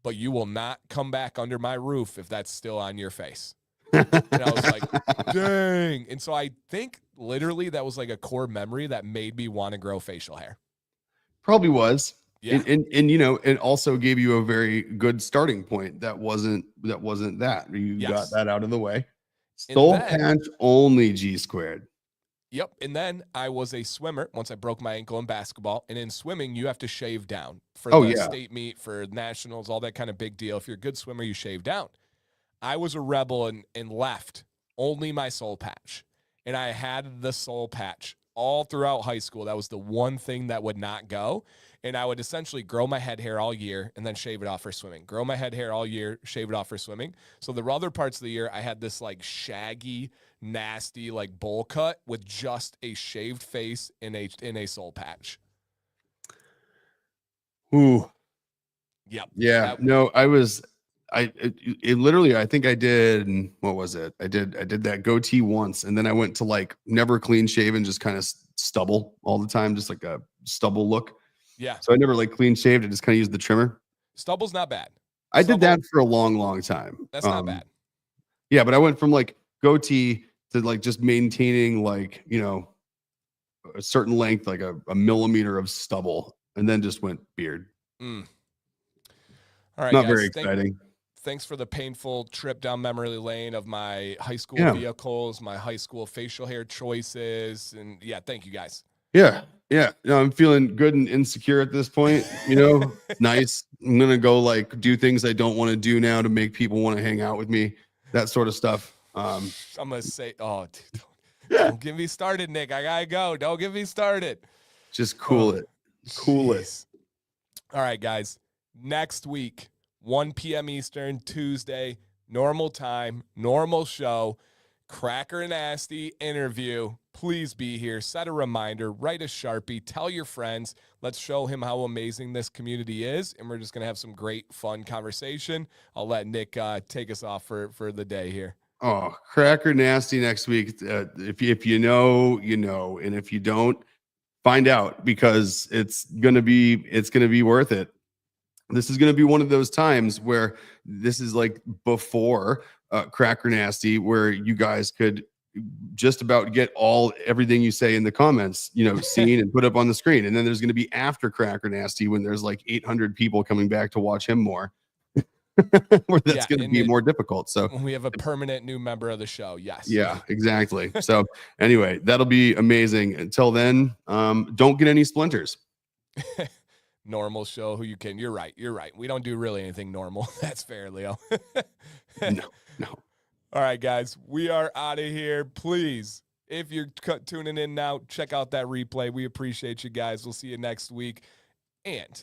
but you will not come back under my roof if that's still on your face." And I was like, dang. And so I think literally that was like a core memory that made me want to grow facial hair. Probably was. Yeah. And it also gave you a very good starting point. That wasn't that. You got that out of the way. Soul patch only G squared. Yep. And then I was a swimmer once I broke my ankle in basketball. And in swimming, you have to shave down for the state meet, for nationals, all that kind of big deal. If you're a good swimmer, you shave down. I was a rebel and left only my soul patch. And I had the soul patch all throughout high school. That was the one thing that would not go. And I would essentially grow my head hair all year and then shave it off for swimming. Grow my head hair all year, shave it off for swimming. So the other parts of the year, I had this like shaggy, nasty like bowl cut with just a shaved face in a soul patch. Ooh. Yep. Yeah. Literally, I think I did, what was it? I did that goatee once, and then I went to like never clean shaven, just kind of stubble all the time, just like a stubble look. Yeah. So I never like clean shaved. I just kind of used the trimmer. Stubble's not bad. I did that for a long, long time. That's not bad. Yeah, but I went from like goatee to like just maintaining like, a certain length, like a millimeter of stubble. and then just went beard. All right, Not guys. very exciting. Thanks for the painful trip down memory lane of my high school Yeah. vehicles, my high school facial hair choices. And yeah, thank you guys. Yeah. Yeah. No, I'm feeling good and insecure at this point. You know, nice. I'm going to go like do things I don't want to do now to make people want to hang out with me, that sort of stuff. I'm going to say, oh, dude, don't get me started, Nick. I got to go. Don't get me started. Just cool it. Cool it. All right, guys. Next week, 1 p.m. Eastern, Tuesday, normal time, normal show, Cracker Nasty interview. Please be here. Set a reminder. Write a Sharpie. Tell your friends. Let's show him how amazing this community is. And we're just going to have some great, fun conversation. I'll let Nick take us off for the day here. Oh, Cracker Nasty next week. If you know, you know. And if you don't, find out, because it's gonna be worth it. This is going to be one of those times where this is like before Cracker Nasty, where you guys could just about get everything you say in the comments, you know, seen and put up on the screen. And then there's going to be after Cracker Nasty, when there's like 800 people coming back to watch him more, where that's going to be more difficult. So we have a permanent new member of the show. Yes. Yeah, exactly. So anyway, that'll be amazing. Until then, don't get any splinters. Normal show who you can. You're right. We don't do really anything normal. That's fair, Leo. No. All right, guys, we are out of here. Please, if you're tuning in now, check out that replay. We appreciate you guys. We'll see you next week. And